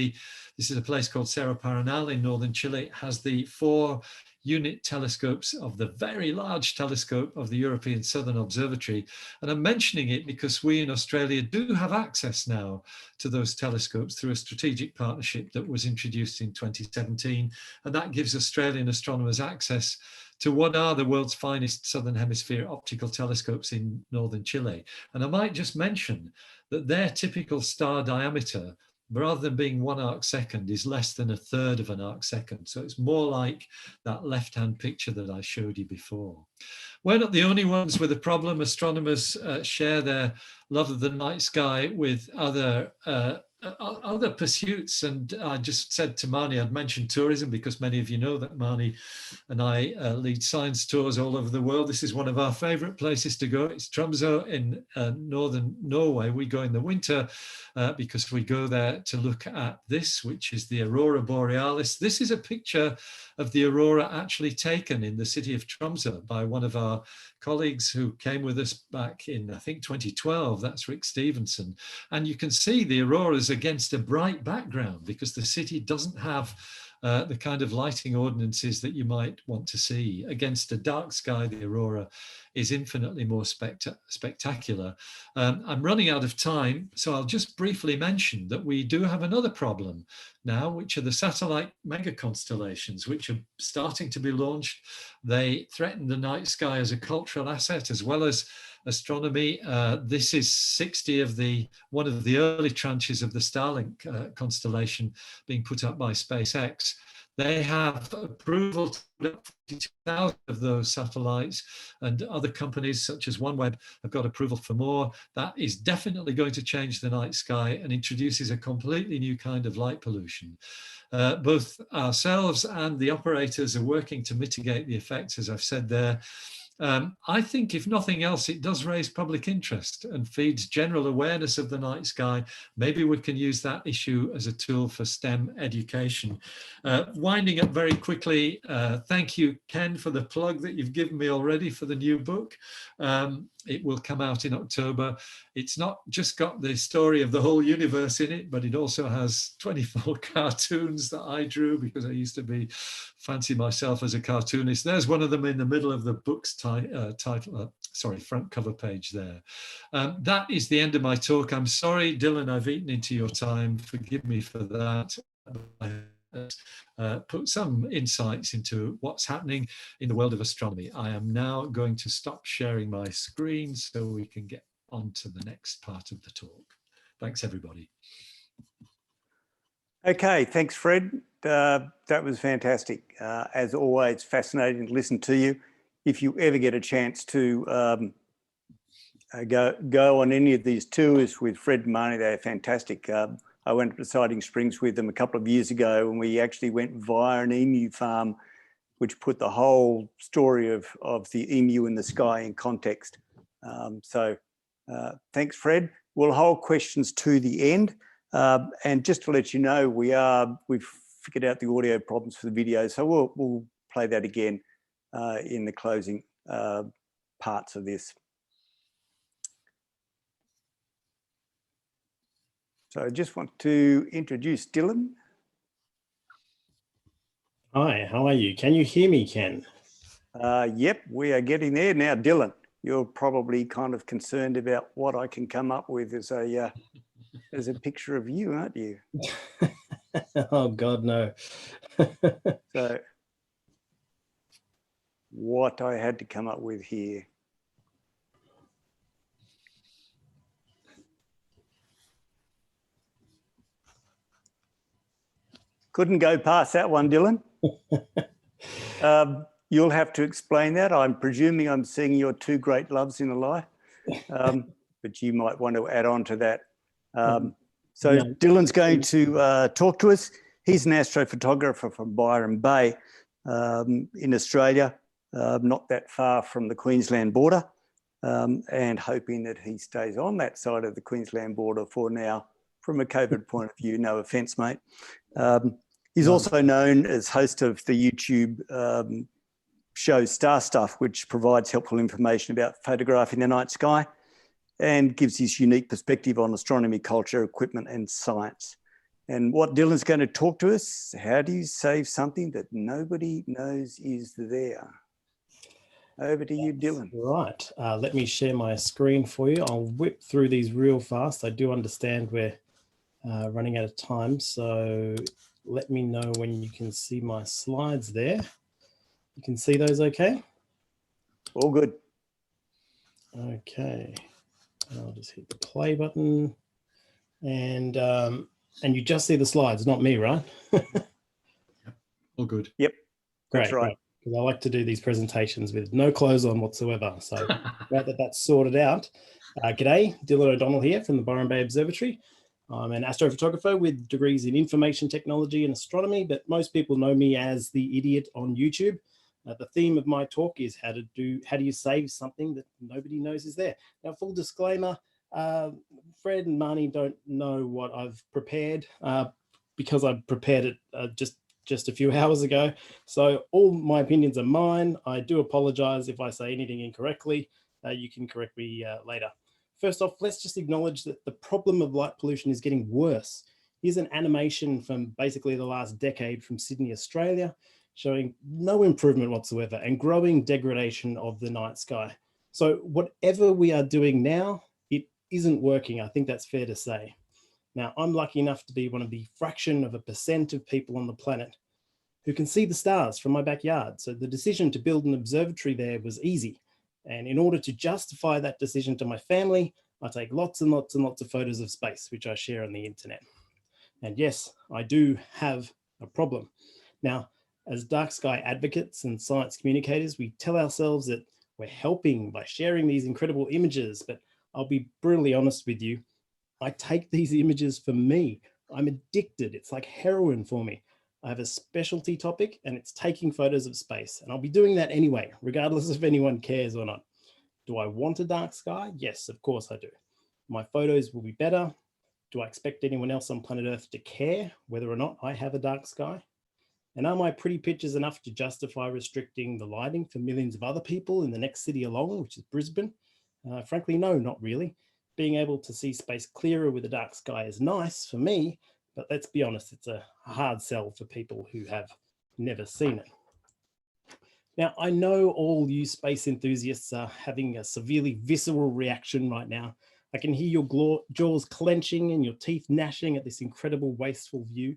a place called Cerro Paranal in northern Chile. It has the 4-unit telescopes of the very large telescope of the European Southern Observatory. And I'm mentioning it because we in Australia do have access now to those telescopes through a strategic partnership that was introduced in 2017. And that gives Australian astronomers access to what are the world's finest Southern Hemisphere optical telescopes in northern Chile. And I might just mention that their typical star diameter, rather than being 1 arc second, is less than 1/3 of an arc second. So it's more like that left-hand picture that I showed you before. We're not the only ones with a problem. Astronomers share their love of the night sky with other pursuits. And I just said to Marnie, I'd mentioned tourism because many of you know that Marnie and I lead science tours all over the world. This is one of our favorite places to go. It's Tromsø in northern Norway. We go in the winter because we go there to look at this, which is the Aurora Borealis. This is a picture of the aurora actually taken in the city of Tromsø by one of our colleagues who came with us back in, I think, 2012. That's Rick Stevenson. And you can see the auroras against a bright background because the city doesn't have the kind of lighting ordinances that you might want to see. Against a dark sky, the aurora is infinitely more spectacular. I'm running out of time, so I'll just briefly mention that we do have another problem now, which are the satellite mega constellations, which are starting to be launched. They threaten the night sky as a cultural asset, as well as astronomy. This is 60 of one of the early tranches of the Starlink constellation being put up by SpaceX. They have approval to put up 42,000 of those satellites, and other companies such as OneWeb have got approval for more. That is definitely going to change the night sky and introduces a completely new kind of light pollution. Both ourselves and the operators are working to mitigate the effects, as I've said there. I think if nothing else, it does raise public interest and feeds general awareness of the night sky. Maybe we can use that issue as a tool for STEM education. Winding up very quickly, thank you, Ken, for the plug that you've given me already for the new book. It will come out in October. It's not just got the story of the whole universe in it, but it also has 24 cartoons that I drew because I used to fancy myself as a cartoonist. There's one of them in the middle of the book's front cover page there. That is the end of my talk. I'm sorry, Dylan, I've eaten into your time. Forgive me for that. Put some insights into what's happening in the world of astronomy. I am now going to stop sharing my screen so we can get on to the next part of the talk. Thanks, everybody. Okay, thanks, Fred. That was fantastic. As always, fascinating to listen to you. If you ever get a chance to go on any of these tours with Fred and Marnie, they're fantastic. I went to Siding Springs with them a couple of years ago, and we actually went via an emu farm, which put the whole story of the emu in the sky in context. Thanks, Fred. We'll hold questions to the end. And just to let you know, we've figured out the audio problems for the video, so we'll play that again in the closing parts of this. So I just want to introduce Dylan. Hi, how are you? Can you hear me, Ken? Yep, we are getting there now. Dylan, you're probably kind of concerned about what I can come up with as a picture of you, aren't you? Oh God, no. So what I had to come up with here. Couldn't go past that one, Dylan. You'll have to explain that. I'm presuming I'm seeing your two great loves in a life, but you might want to add on to that. Dylan's going to talk to us. He's an astrophotographer from Byron Bay in Australia, not that far from the Queensland border, and hoping that he stays on that side of the Queensland border for now. From a COVID point of view, no offence, mate. He's also known as host of the YouTube show Star Stuff, which provides helpful information about photographing the night sky and gives his unique perspective on astronomy, culture, equipment, and science. And what Dylan's going to talk to us, how do you save something that nobody knows is there? Over to you, Dylan. Right. Let me share my screen for you. I'll whip through these real fast. I do understand we're running out of time, so let me know when you can see my slides there. You can see those okay? All good. Okay. I'll just hit the play button. And you just see the slides, not me, right? All good. Yep. Great, that's right. Because I like to do these presentations with no clothes on whatsoever. So glad that that's sorted out. G'day, Dylan O'Donnell here from the Byron Bay Observatory. I'm an astrophotographer with degrees in information technology and astronomy, but most people know me as the idiot on YouTube. The theme of my talk is how do you save something that nobody knows is there. Now, full disclaimer, Fred and Marnie don't know what I've prepared because I prepared it just a few hours ago. So all my opinions are mine. I do apologize if I say anything incorrectly. You can correct me later. First off, let's just acknowledge that the problem of light pollution is getting worse. Here's an animation from basically the last decade from Sydney, Australia, showing no improvement whatsoever and growing degradation of the night sky. So whatever we are doing now, it isn't working. I think that's fair to say. Now, I'm lucky enough to be one of the fraction of a % of people on the planet who can see the stars from my backyard. So the decision to build an observatory there was easy. And in order to justify that decision to my family, I take lots and lots and lots of photos of space, which I share on the internet. And yes, I do have a problem. Now, as dark sky advocates and science communicators, we tell ourselves that we're helping by sharing these incredible images, but I'll be brutally honest with you. I take these images for me. I'm addicted. It's like heroin for me. I have a specialty topic and it's taking photos of space. And I'll be doing that anyway, regardless if anyone cares or not. Do I want a dark sky? Yes, of course I do. My photos will be better. Do I expect anyone else on planet Earth to care whether or not I have a dark sky? And are my pretty pictures enough to justify restricting the lighting for millions of other people in the next city along, which is Brisbane? Frankly, no, not really. Being able to see space clearer with a dark sky is nice for me, but let's be honest, it's a hard sell for people who have never seen it. Now, I know all you space enthusiasts are having a severely visceral reaction right now. I can hear your jaws clenching and your teeth gnashing at this incredible wasteful view.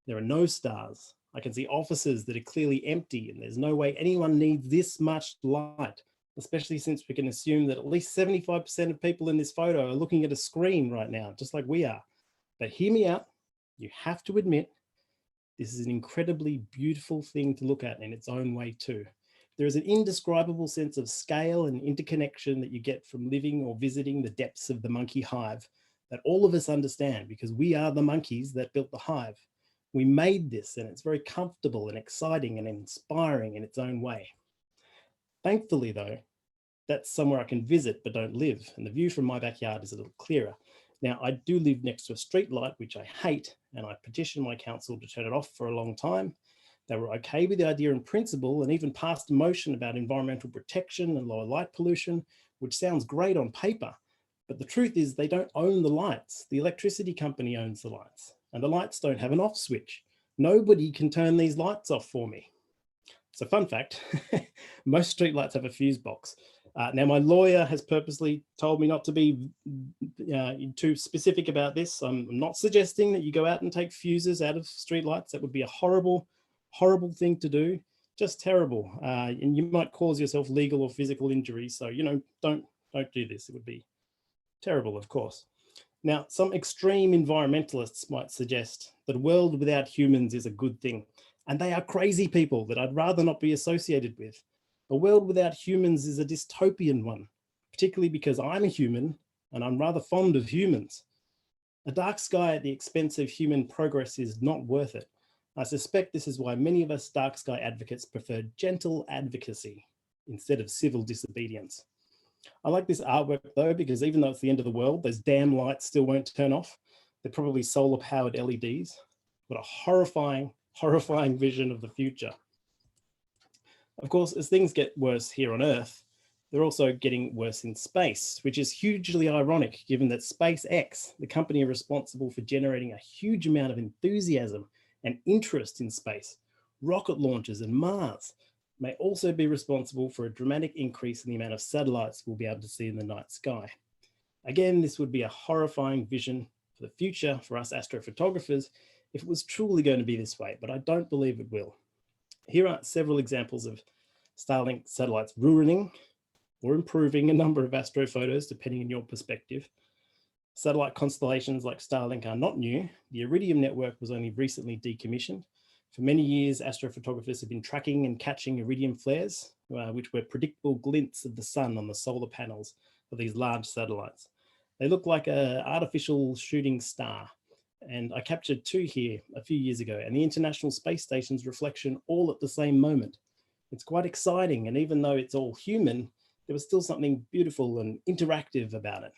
There are no stars. I can see offices that are clearly empty, and there's no way anyone needs this much light, especially since we can assume that at least 75% of people in this photo are looking at a screen right now, just like we are. But hear me out. You have to admit, this is an incredibly beautiful thing to look at in its own way too. There is an indescribable sense of scale and interconnection that you get from living or visiting the depths of the monkey hive that all of us understand because we are the monkeys that built the hive. We made this and it's very comfortable and exciting and inspiring in its own way. Thankfully though, that's somewhere I can visit but don't live, and the view from my backyard is a little clearer. Now, I do live next to a street light, which I hate, and I petitioned my council to turn it off for a long time. They were okay with the idea in principle and even passed a motion about environmental protection and lower light pollution, which sounds great on paper. But the truth is they don't own the lights. The electricity company owns the lights, and the lights don't have an off switch. Nobody can turn these lights off for me. So fun fact, most street lights have a fuse box. Now, my lawyer has purposely told me not to be too specific about this. I'm not suggesting that you go out and take fuses out of streetlights. That would be a horrible, horrible thing to do. Just terrible. And you might cause yourself legal or physical injury. So, you know, don't do this. It would be terrible, of course. Now, some extreme environmentalists might suggest that a world without humans is a good thing. And they are crazy people that I'd rather not be associated with. A world without humans is a dystopian one, particularly because I'm a human and I'm rather fond of humans. A dark sky at the expense of human progress is not worth it. I suspect this is why many of us dark sky advocates prefer gentle advocacy instead of civil disobedience. I like this artwork though, because even though it's the end of the world, those damn lights still won't turn off. They're probably solar powered LEDs. What a horrifying, horrifying vision of the future. Of course, as things get worse here on Earth, they're also getting worse in space, which is hugely ironic given that SpaceX, the company responsible for generating a huge amount of enthusiasm and interest in space, rocket launches and Mars, may also be responsible for a dramatic increase in the amount of satellites we'll be able to see in the night sky. Again, this would be a horrifying vision for the future for us astrophotographers if it was truly going to be this way, but I don't believe it will. Here are several examples of Starlink satellites ruining or improving a number of astrophotos, depending on your perspective. Satellite constellations like Starlink are not new. The Iridium network was only recently decommissioned. For many years, astrophotographers have been tracking and catching iridium flares, which were predictable glints of the sun on the solar panels of these large satellites. They look like an artificial shooting star. And I captured two here a few years ago, and the International Space Station's reflection all at the same moment. It's quite exciting, and even though it's all human, there was still something beautiful and interactive about it.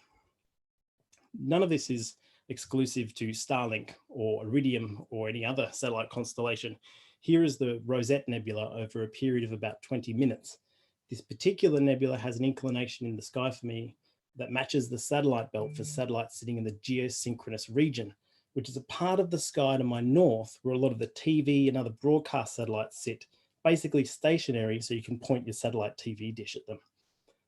None of this is exclusive to Starlink or Iridium or any other satellite constellation. Here is the Rosette Nebula over a period of about 20 minutes. This particular nebula has an inclination in the sky for me that matches the satellite belt for satellites sitting in the geosynchronous region, which is a part of the sky to my north where a lot of the TV and other broadcast satellites sit, basically stationary so you can point your satellite TV dish at them.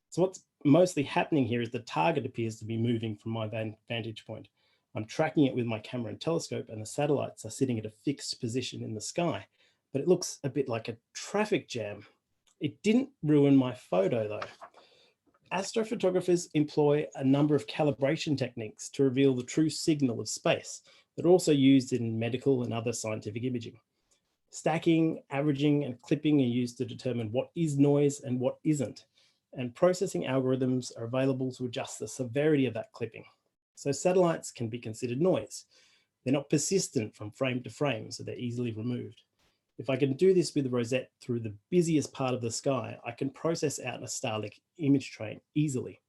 So what's mostly happening here is the target appears to be moving from my vantage point. I'm tracking it with my camera and telescope, and the satellites are sitting at a fixed position in the sky, but it looks a bit like a traffic jam. It didn't ruin my photo though. Astrophotographers employ a number of calibration techniques to reveal the true signal of space that are also used in medical and other scientific imaging. Stacking, averaging, and clipping are used to determine what is noise and what isn't, and processing algorithms are available to adjust the severity of that clipping. So satellites can be considered noise. They're not persistent from frame to frame, so they're easily removed. If I can do this with a rosette through the busiest part of the sky, I can process out a Starlink image train easily.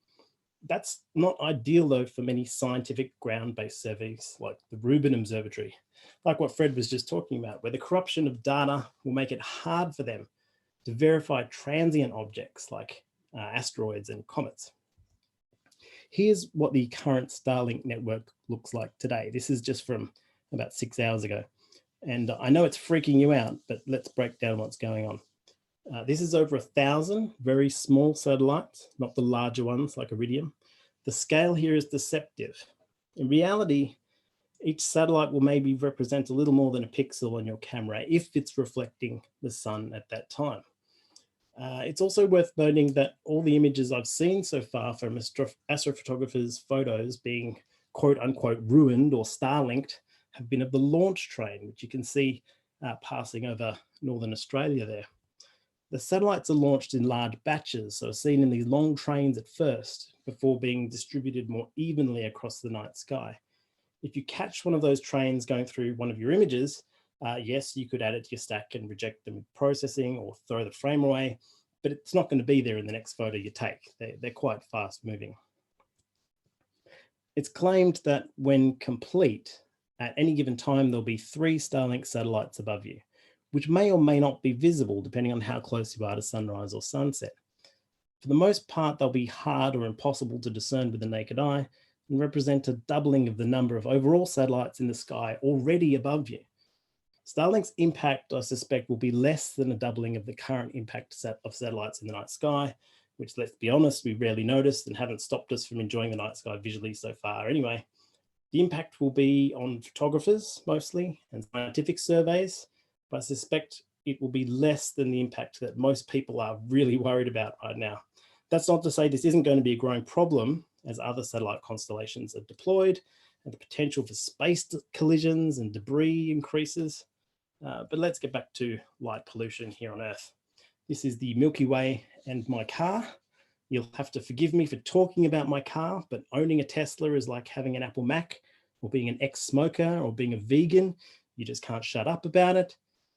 That's not ideal though for many scientific ground-based surveys like the Rubin Observatory, like what Fred was just talking about, where the corruption of data will make it hard for them to verify transient objects like asteroids and comets. Here's what the current Starlink network looks like today. This is just from about 6 hours ago. And I know it's freaking you out, but let's break down what's going on. This is over 1,000 very small satellites, not the larger ones like Iridium. The scale here is deceptive. In reality, each satellite will maybe represent a little more than a pixel on your camera if it's reflecting the sun at that time. It's also worth noting that all the images I've seen so far from astrophotographers' photos being quote unquote ruined or Starlinked have been of the launch train, which you can see passing over northern Australia there. The satellites are launched in large batches, so seen in these long trains at first, before being distributed more evenly across the night sky. If you catch one of those trains going through one of your images, yes, you could add it to your stack and reject them with processing or throw the frame away, but it's not going to be there in the next photo you take. They're quite fast moving. It's claimed that when complete, at any given time, there'll be 3 Starlink satellites above you, which may or may not be visible depending on how close you are to sunrise or sunset. For the most part, they'll be hard or impossible to discern with the naked eye and represent a doubling of the number of overall satellites in the sky already above you. Starlink's impact, I suspect, will be less than a doubling of the current impact of satellites in the night sky, which, let's be honest, we rarely noticed and haven't stopped us from enjoying the night sky visually so far anyway. The impact will be on photographers mostly and scientific surveys, but I suspect it will be less than the impact that most people are really worried about right now. That's not to say this isn't going to be a growing problem as other satellite constellations are deployed and the potential for space collisions and debris increases. But let's get back to light pollution here on Earth. This is the Milky Way and my car. You'll have to forgive me for talking about my car, but owning a Tesla is like having an Apple Mac or being an ex-smoker or being a vegan. You just can't shut up about it.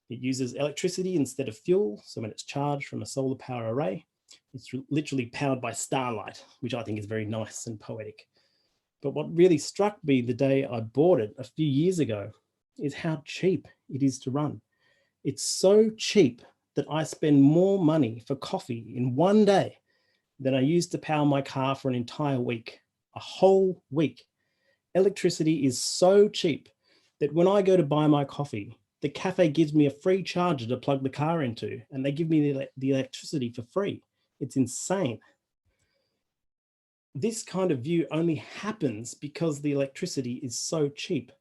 It uses electricity instead of fuel. So when it's charged from a solar power array, it's literally powered by starlight, which I think is very nice and poetic. But what really struck me the day I bought it a few years ago is how cheap it is to run. It's so cheap that I spend more money for coffee in one day than I use to power my car for an entire week, a whole week. Electricity is so cheap that when I go to buy my coffee, the cafe gives me a free charger to plug the car into, and they give me the electricity for free. It's insane. This kind of view only happens because the electricity is so cheap.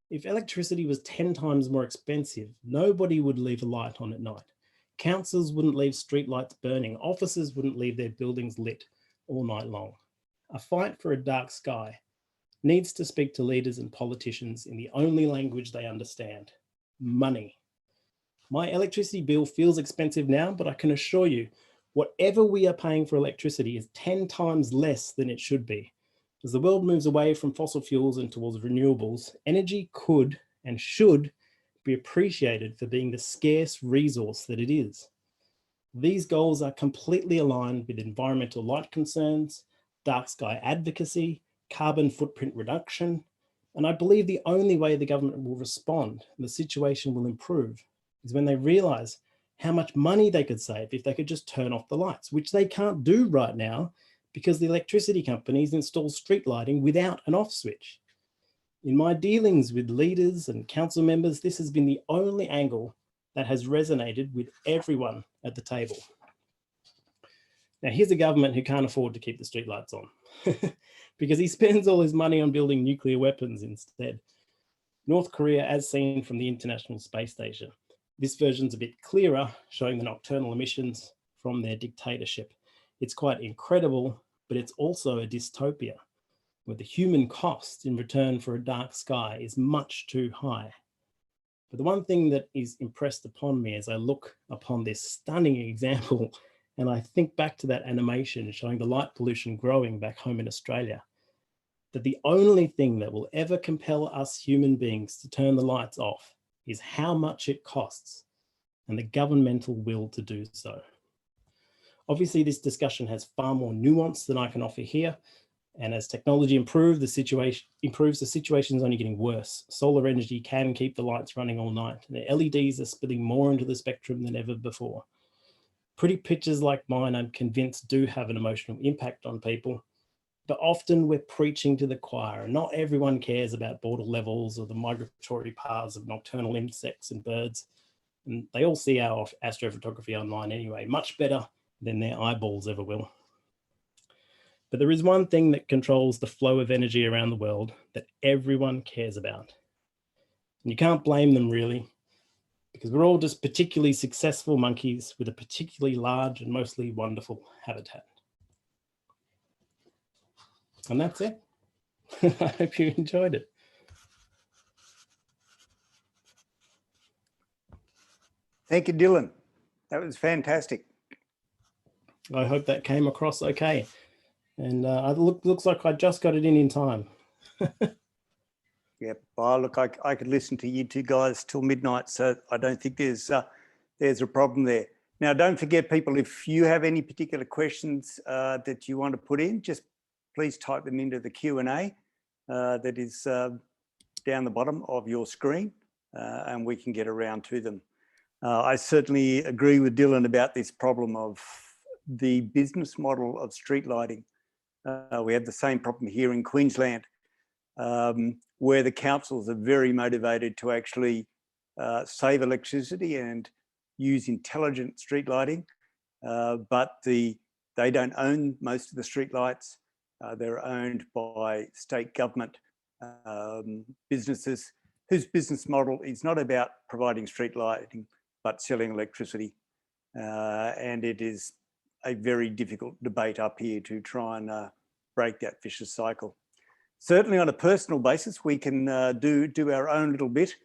If electricity was 10 times more expensive, nobody would leave a light on at night. Councils wouldn't leave streetlights burning. Offices wouldn't leave their buildings lit all night long. A fight for a dark sky needs to speak to leaders and politicians in the only language they understand: money. My electricity bill feels expensive now, but I can assure you, whatever we are paying for electricity is 10 times less than it should be. As the world moves away from fossil fuels and towards renewables, energy could and should be appreciated for being the scarce resource that it is. These goals are completely aligned with environmental light concerns, dark sky advocacy, carbon footprint reduction, and I believe the only way the government will respond and the situation will improve is when they realize how much money they could save if they could just turn off the lights, which they can't do right now because the electricity companies install street lighting without an off switch. In my dealings with leaders and council members, this has been the only angle that has resonated with everyone at the table. Now, here's a government who can't afford to keep the streetlights on because he spends all his money on building nuclear weapons instead. North Korea, as seen from the International Space Station. This version's a bit clearer, showing the nocturnal emissions from their dictatorship. It's quite incredible, but it's also a dystopia, where the human cost in return for a dark sky is much too high. But the one thing that is impressed upon me as I look upon this stunning example, and I think back to that animation showing the light pollution growing back home in Australia, that the only thing that will ever compel us human beings to turn the lights off is how much it costs and the governmental will to do so. Obviously, this discussion has far more nuance than I can offer here. And as technology improves, the situation is only getting worse. Solar energy can keep the lights running all night. And the LEDs are splitting more into the spectrum than ever before. Pretty pictures like mine, I'm convinced, do have an emotional impact on people. But often we're preaching to the choir, and not everyone cares about border levels or the migratory paths of nocturnal insects and birds. And they all see our astrophotography online anyway, much better than their eyeballs ever will. But there is one thing that controls the flow of energy around the world that everyone cares about. And you can't blame them really, because we're all just particularly successful monkeys with a particularly large and mostly wonderful habitat. And that's it. I hope you enjoyed it. Thank you, Dylan. That was fantastic. I hope that came across okay. And looks like I just got it in time. Yep. Oh, look, I could listen to you two guys till midnight, so I don't think there's a problem there. Now, don't forget, people, if you have any particular questions that you want to put in, just please type them into the Q&A that is down the bottom of your screen, and we can get around to them. I certainly agree with Dylan about this problem of the business model of street lighting. We have the same problem here in Queensland, where the councils are very motivated to actually save electricity and use intelligent street lighting, but they don't own most of the street lights. They're owned by state government businesses whose business model is not about providing street lighting, but selling electricity. And it is a very difficult debate up here to try and break that vicious cycle. Certainly on a personal basis, we can do our own little bit.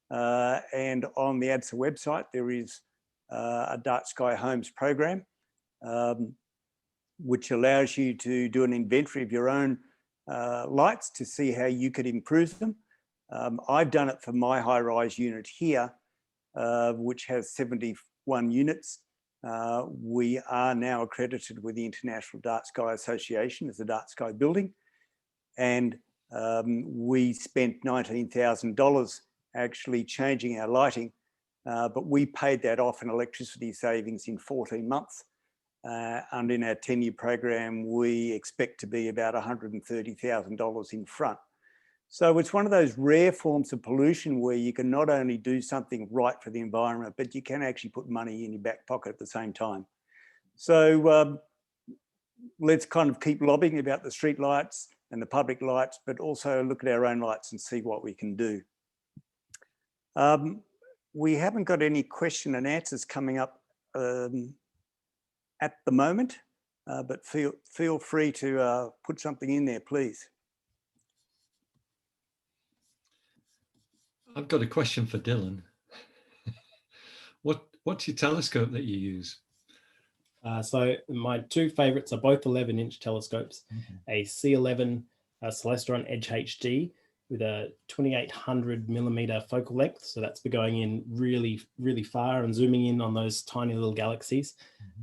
And on the ADSA website, there is a Dark Sky Homes program, which allows you to do an inventory of your own lights to see how you could improve them. I've done it for my high-rise unit here, which has 71 units. We are now accredited with the International Dark Sky Association as a dark sky building. And we spent $19,000 actually changing our lighting, but we paid that off in electricity savings in 14 months. And in our 10-year program, we expect to be about $130,000 in front. So it's one of those rare forms of pollution where you can not only do something right for the environment, but you can actually put money in your back pocket at the same time. So let's kind of keep lobbying about the street lights and the public lights, but also look at our own lights and see what we can do. We haven't got any question and answers coming up at the moment, but feel free to put something in there, please. I've got a question for Dylan. What's your telescope that you use? So my two favorites are both 11-inch telescopes, a C11 Celestron Edge HD with a 2800 millimeter focal length. So that's for going in really, really far and zooming in on those tiny little galaxies.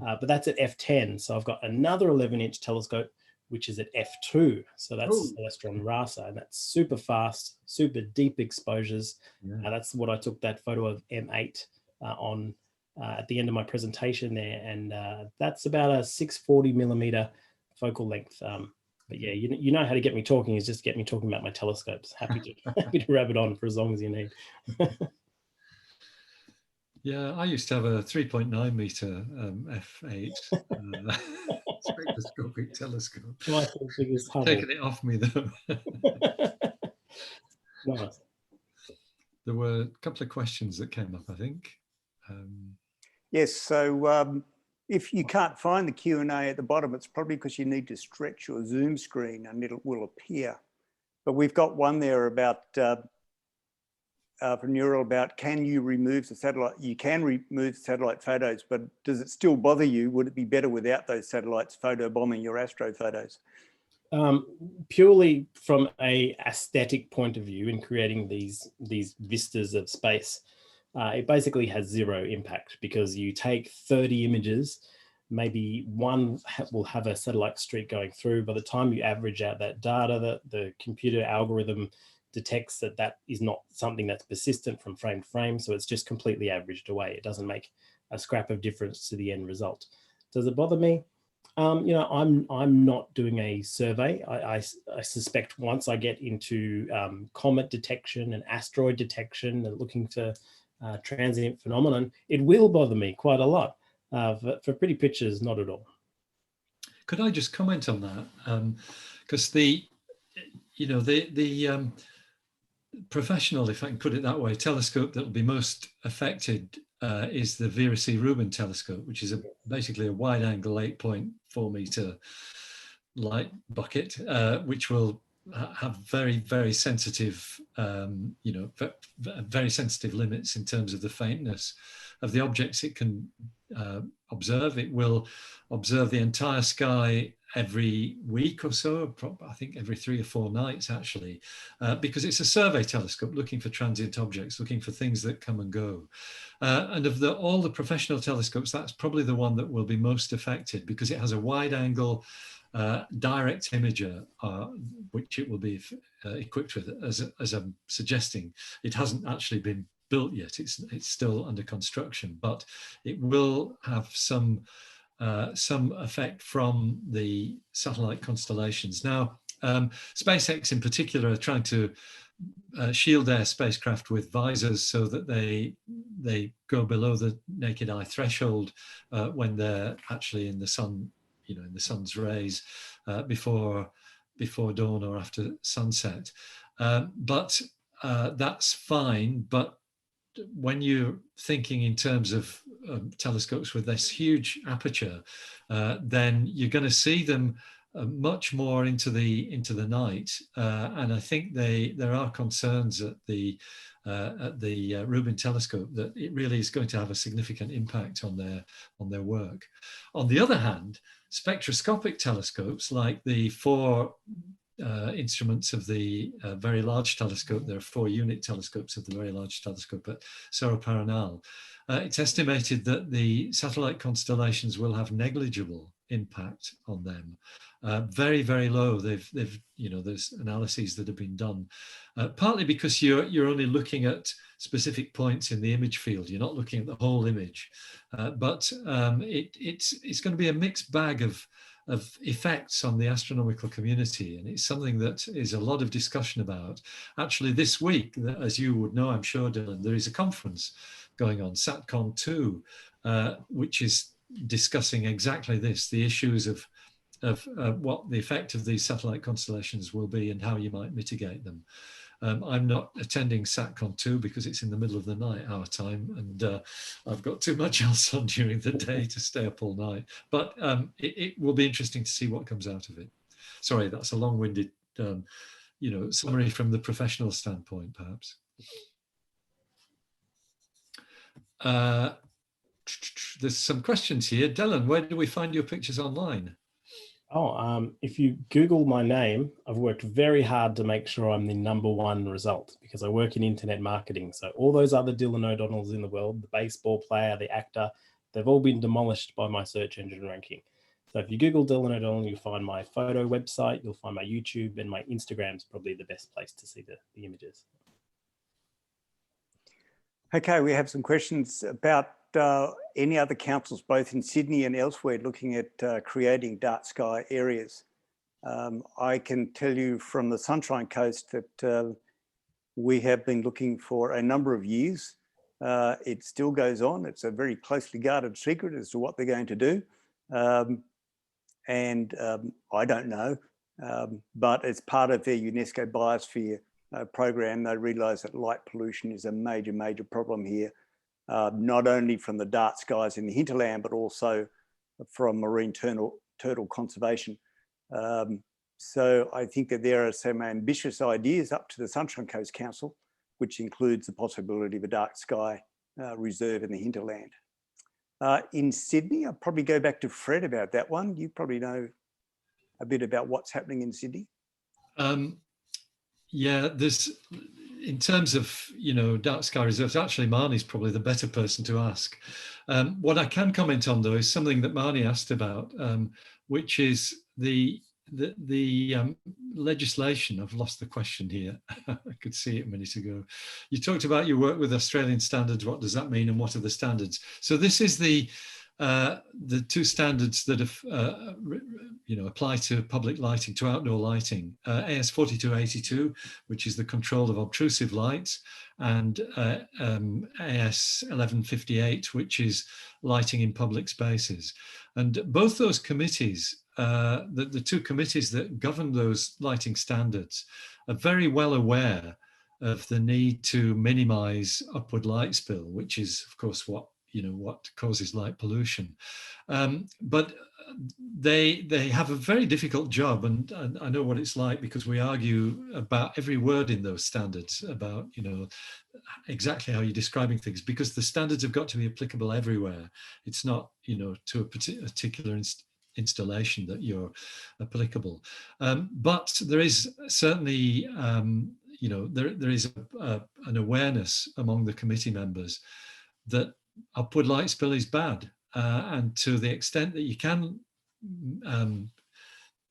But that's at f10. So I've got another 11-inch telescope, which is at f2. So that's Celestron Rasa, and that's super fast, super deep exposures. Yeah. That's what I took that photo of M8 on at the end of my presentation there. And that's about a 640 millimeter focal length. But yeah, you know how to get me talking is just get me talking about my telescopes. Happy to rabbit on for as long as you need. Yeah, I used to have a 3.9 meter f8 spectroscopic telescope. Taking it off me though. Nice. There were a couple of questions that came up, I think. Yes, so if you can't find the Q&A at the bottom, it's probably because you need to stretch your Zoom screen and it will appear. But we've got one there about, from Neural about, can you remove the satellite? You can remove satellite photos, but does it still bother you? Would it be better without those satellites photo bombing your astro photos? Purely from a aesthetic point of view in creating these vistas of space, it basically has zero impact, because you take 30 images, maybe one will have a satellite streak going through. By the time you average out that data, the computer algorithm detects that that is not something that's persistent from frame to frame. So it's just completely averaged away. It doesn't make a scrap of difference to the end result. Does it bother me? You know, I'm not doing a survey. I suspect once I get into comet detection and asteroid detection and looking for transient phenomenon, it will bother me quite a lot. For pretty pictures, not at all. Could I just comment on that? Because the professional, if I can put it that way, telescope that will be most affected is the Vera C. Rubin telescope, which is basically a wide-angle 8.4 meter light bucket, which will have very, very sensitive, very sensitive limits in terms of the faintness of the objects it can observe. It will observe the entire sky every week or so, I think every 3 or 4 nights actually, because it's a survey telescope looking for transient objects, looking for things that come and go. And of all the professional telescopes, that's probably the one that will be most affected, because it has a wide angle direct imager, which it will be equipped with, as I'm suggesting. It hasn't actually been built yet, it's still under construction, but it will have some effect from the satellite constellations. Now, SpaceX in particular are trying to shield their spacecraft with visors so that they go below the naked eye threshold when they're actually in the sun, in the sun's rays before dawn or after sunset. But that's fine. But when you're thinking in terms of telescopes with this huge aperture, then you're going to see them much more into the night, and I think there are concerns at the Rubin telescope that it really is going to have a significant impact on their work. On the other hand, spectroscopic telescopes like the 4 instruments of the Very Large Telescope. There are 4 unit telescopes of the Very Large Telescope at Cerro Paranal. It's estimated that the satellite constellations will have negligible impact on them. Very, very low. There's analyses that have been done, partly because you're only looking at specific points in the image field. You're not looking at the whole image, but it's going to be a mixed bag of effects on the astronomical community. And it's something that is a lot of discussion about. Actually, this week, as you would know, I'm sure, Dylan, there is a conference going on, SatCon 2, which is discussing exactly this, the issues of what the effect of these satellite constellations will be and how you might mitigate them. I'm not attending SatCon 2 because it's in the middle of the night, our time, and I've got too much else on during the day to stay up all night. But it will be interesting to see what comes out of it. Sorry, that's a long-winded, summary from the professional standpoint, perhaps. There's some questions here. Dylan, where do we find your pictures online? If you Google my name, I've worked very hard to make sure I'm the #1 result, because I work in internet marketing. So all those other Dylan O'Donnells in the world, the baseball player, the actor, they've all been demolished by my search engine ranking. So if you Google Dylan O'Donnell, you'll find my photo website, you'll find my YouTube, and my Instagram is probably the best place to see the images. Okay, we have some questions about any other councils, both in Sydney and elsewhere, looking at creating dark sky areas. I can tell you from the Sunshine Coast that we have been looking for a number of years. It still goes on. It's a very closely guarded secret as to what they're going to do. I don't know, but it's part of their UNESCO Biosphere program. They realise that light pollution is a major, major problem here. Not only from the dark skies in the hinterland, but also from marine turtle conservation. So I think that there are some ambitious ideas up to the Sunshine Coast Council, which includes the possibility of a dark sky reserve in the hinterland. In Sydney, I'll probably go back to Fred about that one. You probably know a bit about what's happening in Sydney? Yeah, there's, in terms of, dark sky reserves, actually Marnie's probably the better person to ask. What I can comment on, though, is something that Marnie asked about, which is the legislation. I've lost the question here. I could see it a minute ago. You talked about your work with Australian standards. What does that mean, and what are the standards? So this is the two standards that have, apply to public lighting, to outdoor lighting. AS 4282, which is the control of obtrusive lights, and AS 1158, which is lighting in public spaces. And both those committees, the two committees that govern those lighting standards, are very well aware of the need to minimize upward light spill, which is, of course, what causes light pollution. But they have a very difficult job, and I know what it's like, because we argue about every word in those standards, about exactly how you're describing things, because the standards have got to be applicable everywhere. It's not to a particular installation that you're applicable. But there is certainly there is an awareness among the committee members that upward light spill is bad, and to the extent that you can,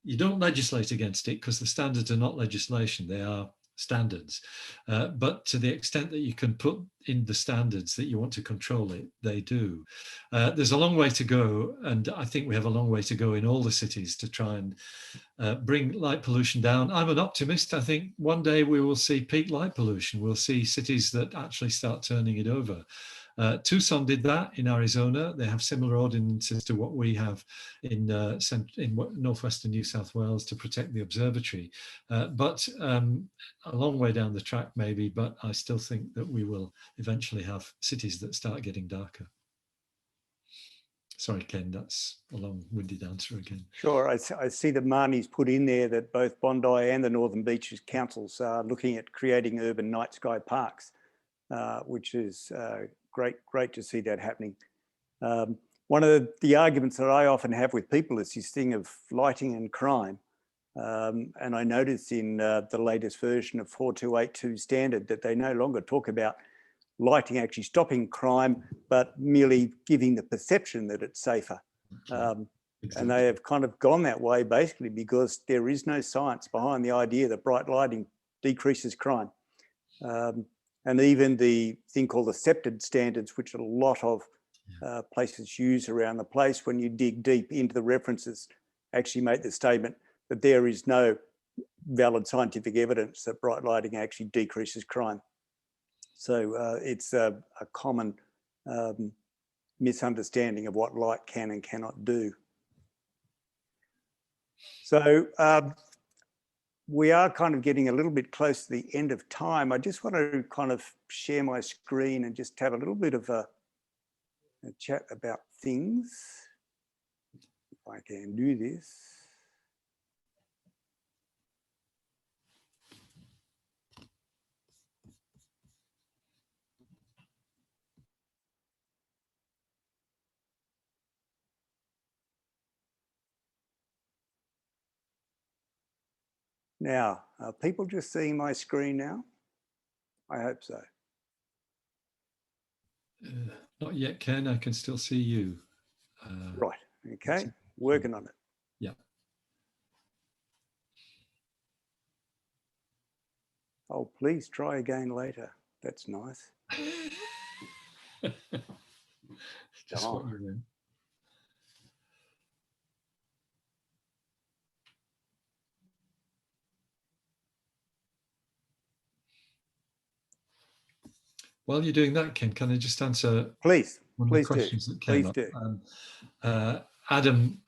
you don't legislate against it, because the standards are not legislation, they are standards. But to the extent that you can put in the standards that you want to control it, they do. There's a long way to go, and I think we have a long way to go in all the cities to try and bring light pollution down. I'm an optimist. I think one day we will see peak light pollution. We'll see cities that actually start turning it over. Tucson did that in Arizona. They have similar ordinances to what we have in northwestern New South Wales to protect the observatory. But a long way down the track maybe, but I still think that we will eventually have cities that start getting darker. Sorry, Ken, that's a long-winded answer again. Sure, I see that Marnie's put in there that both Bondi and the Northern Beaches councils are looking at creating urban night sky parks, which is great to see that happening. One of the arguments that I often have with people is this thing of lighting and crime. And I noticed in the latest version of 4282 standard that they no longer talk about lighting actually stopping crime, but merely giving the perception that it's safer. Exactly. And they have kind of gone that way basically because there is no science behind the idea that bright lighting decreases crime. And even the thing called the SEPTED standards, which a lot of places use around the place, when you dig deep into the references, actually make the statement that there is no valid scientific evidence that bright lighting actually decreases crime. So it's a common misunderstanding of what light can and cannot do. So we are kind of getting a little bit close to the end of time. I just want to kind of share my screen and just have a little bit of a chat about things. If I can do this. Now, are people just seeing my screen now? I hope so. Not yet, Ken. I can still see you. Right. Okay. Working on it. Yeah. Oh, please try again later. That's nice. Just what you're in. While you're doing that, Ken, can I just answer please, one of the questions that came up? Adam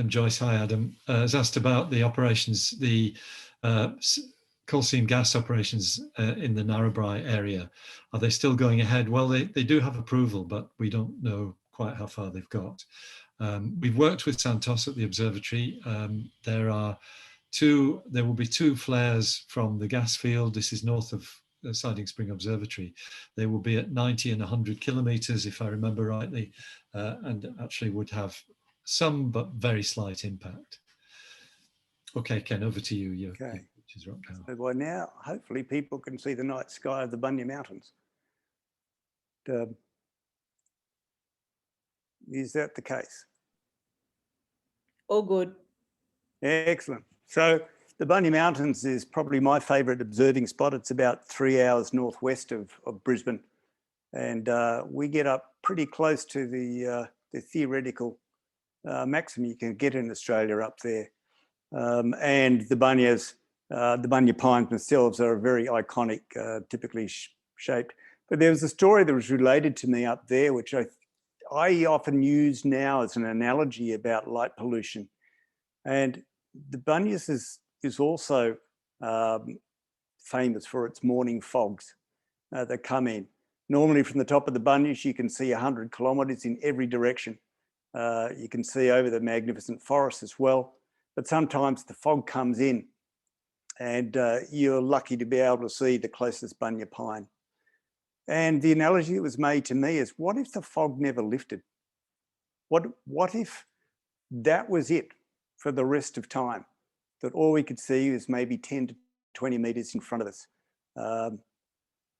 Joyce, hi Adam, has asked about the operations, the coal seam gas operations in the Narrabri area. Are they still going ahead? Well, they do have approval, but we don't know quite how far they've got. We've worked with Santos at the observatory. There will be 2 flares from the gas field. This is north of Siding Spring Observatory. They will be at 90 and 100 kilometers, if I remember rightly, and actually would have some but very slight impact. Okay, Ken, over to you. Your Okay. picture's up now. So by now, hopefully people can see the night sky of the Bunya Mountains. Is that the case? All good. Excellent. So the Bunya Mountains is probably my favourite observing spot. It's about 3 hours northwest of Brisbane. And we get up pretty close to the theoretical maximum you can get in Australia up there. And the Bunyas, the Bunya pines themselves are very iconic, typically shaped. But there was a story that was related to me up there, which I often use now as an analogy about light pollution. And the Bunyas is also famous for its morning fogs that come in. Normally from the top of the Bunyas, you can see 100 kilometres in every direction. You can see over the magnificent forest as well. But sometimes the fog comes in and you're lucky to be able to see the closest Bunya pine. And the analogy that was made to me is, what if the fog never lifted? What if that was it for the rest of time? That all we could see was maybe 10 to 20 metres in front of us.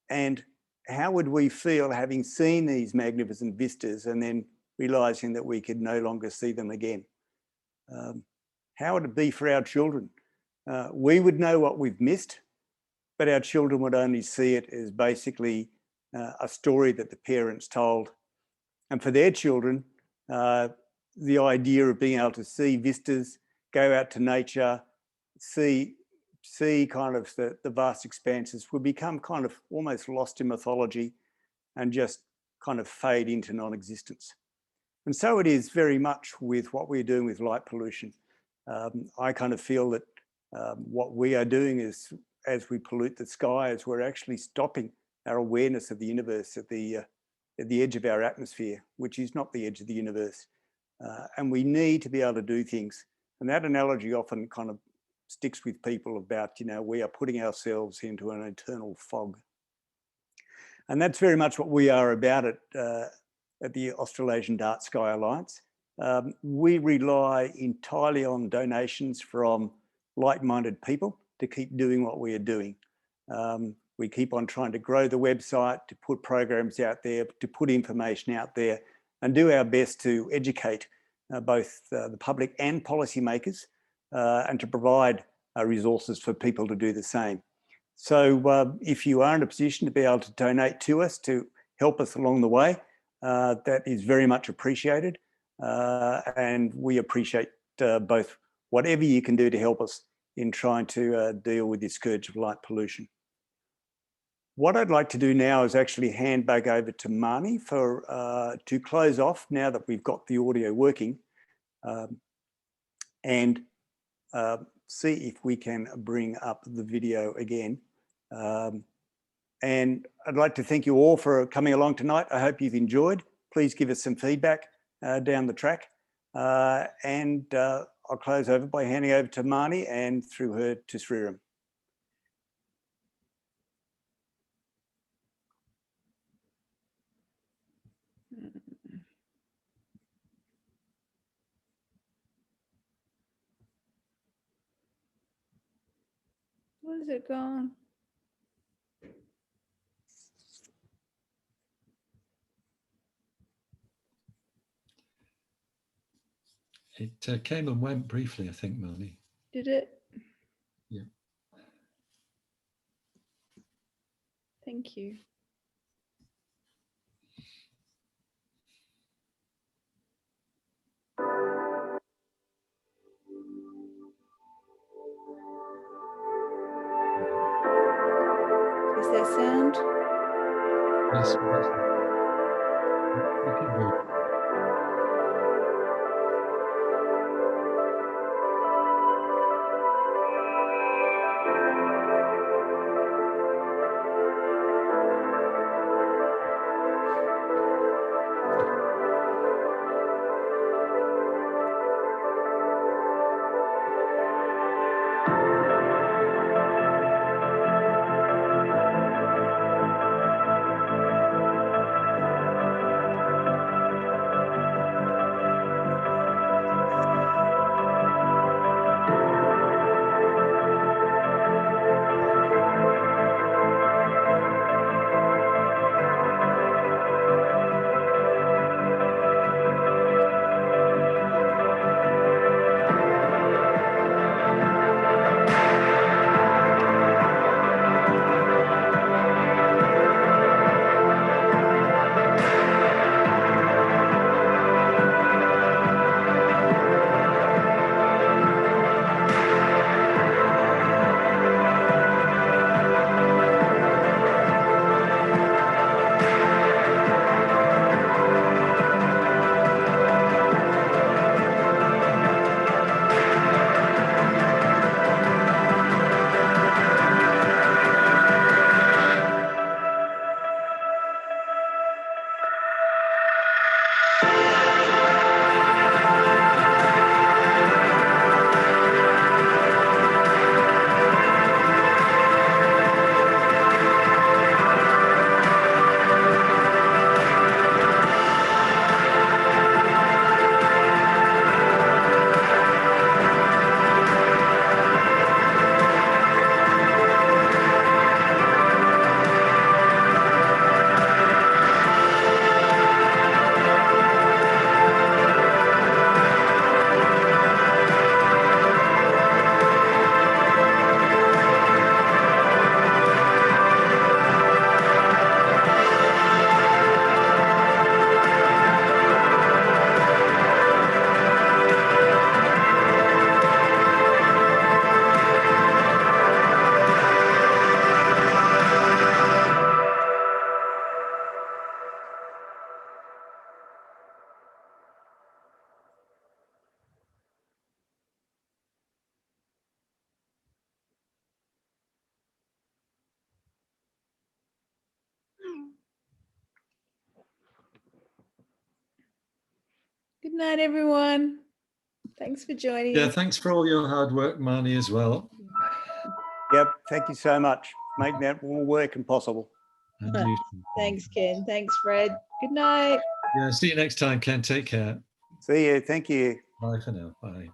And how would we feel having seen these magnificent vistas and then realising that we could no longer see them again? How would it be for our children? We would know what we've missed, but our children would only see it as basically a story that the parents told. And for their children, the idea of being able to see vistas, go out to nature, see kind of the vast expanses will become kind of almost lost in mythology and just kind of fade into non-existence. And so it is very much with what we're doing with light pollution. I kind of feel that what we are doing is, as we pollute the sky, is we're actually stopping our awareness of the universe at the edge of our atmosphere, which is not the edge of the universe. And we need to be able to do things. And that analogy often kind of sticks with people about, we are putting ourselves into an eternal fog. And that's very much what we are about at the Australasian Dark Sky Alliance. We rely entirely on donations from like-minded people to keep doing what we are doing. We keep on trying to grow the website, to put programs out there, to put information out there, and do our best to educate both the public and policymakers, and to provide resources for people to do the same. So if you are in a position to be able to donate to us to help us along the way, that is very much appreciated. And we appreciate both whatever you can do to help us in trying to deal with this scourge of light pollution. What I'd like to do now is actually hand back over to Marnie to close off now that we've got the audio working, and see if we can bring up the video again. And I'd like to thank you all for coming along tonight. I hope you've enjoyed. Please give us some feedback down the track. And I'll close over by handing over to Marnie and through her to Sriram. Where's it gone? It came and went briefly, I think, Marnie. Did it? Yeah. Thank you. Is there sound? Yes. We can hear. Good night, everyone. Thanks for joining Yeah, us. thanks for all your hard work, Marnie, as well. Yep, thank you so much. Making that all working possible. And you. Thanks, Ken. Thanks, Fred. Good night. Yeah, see you next time, Ken. Take care. See you. Thank you. Bye for now. Bye.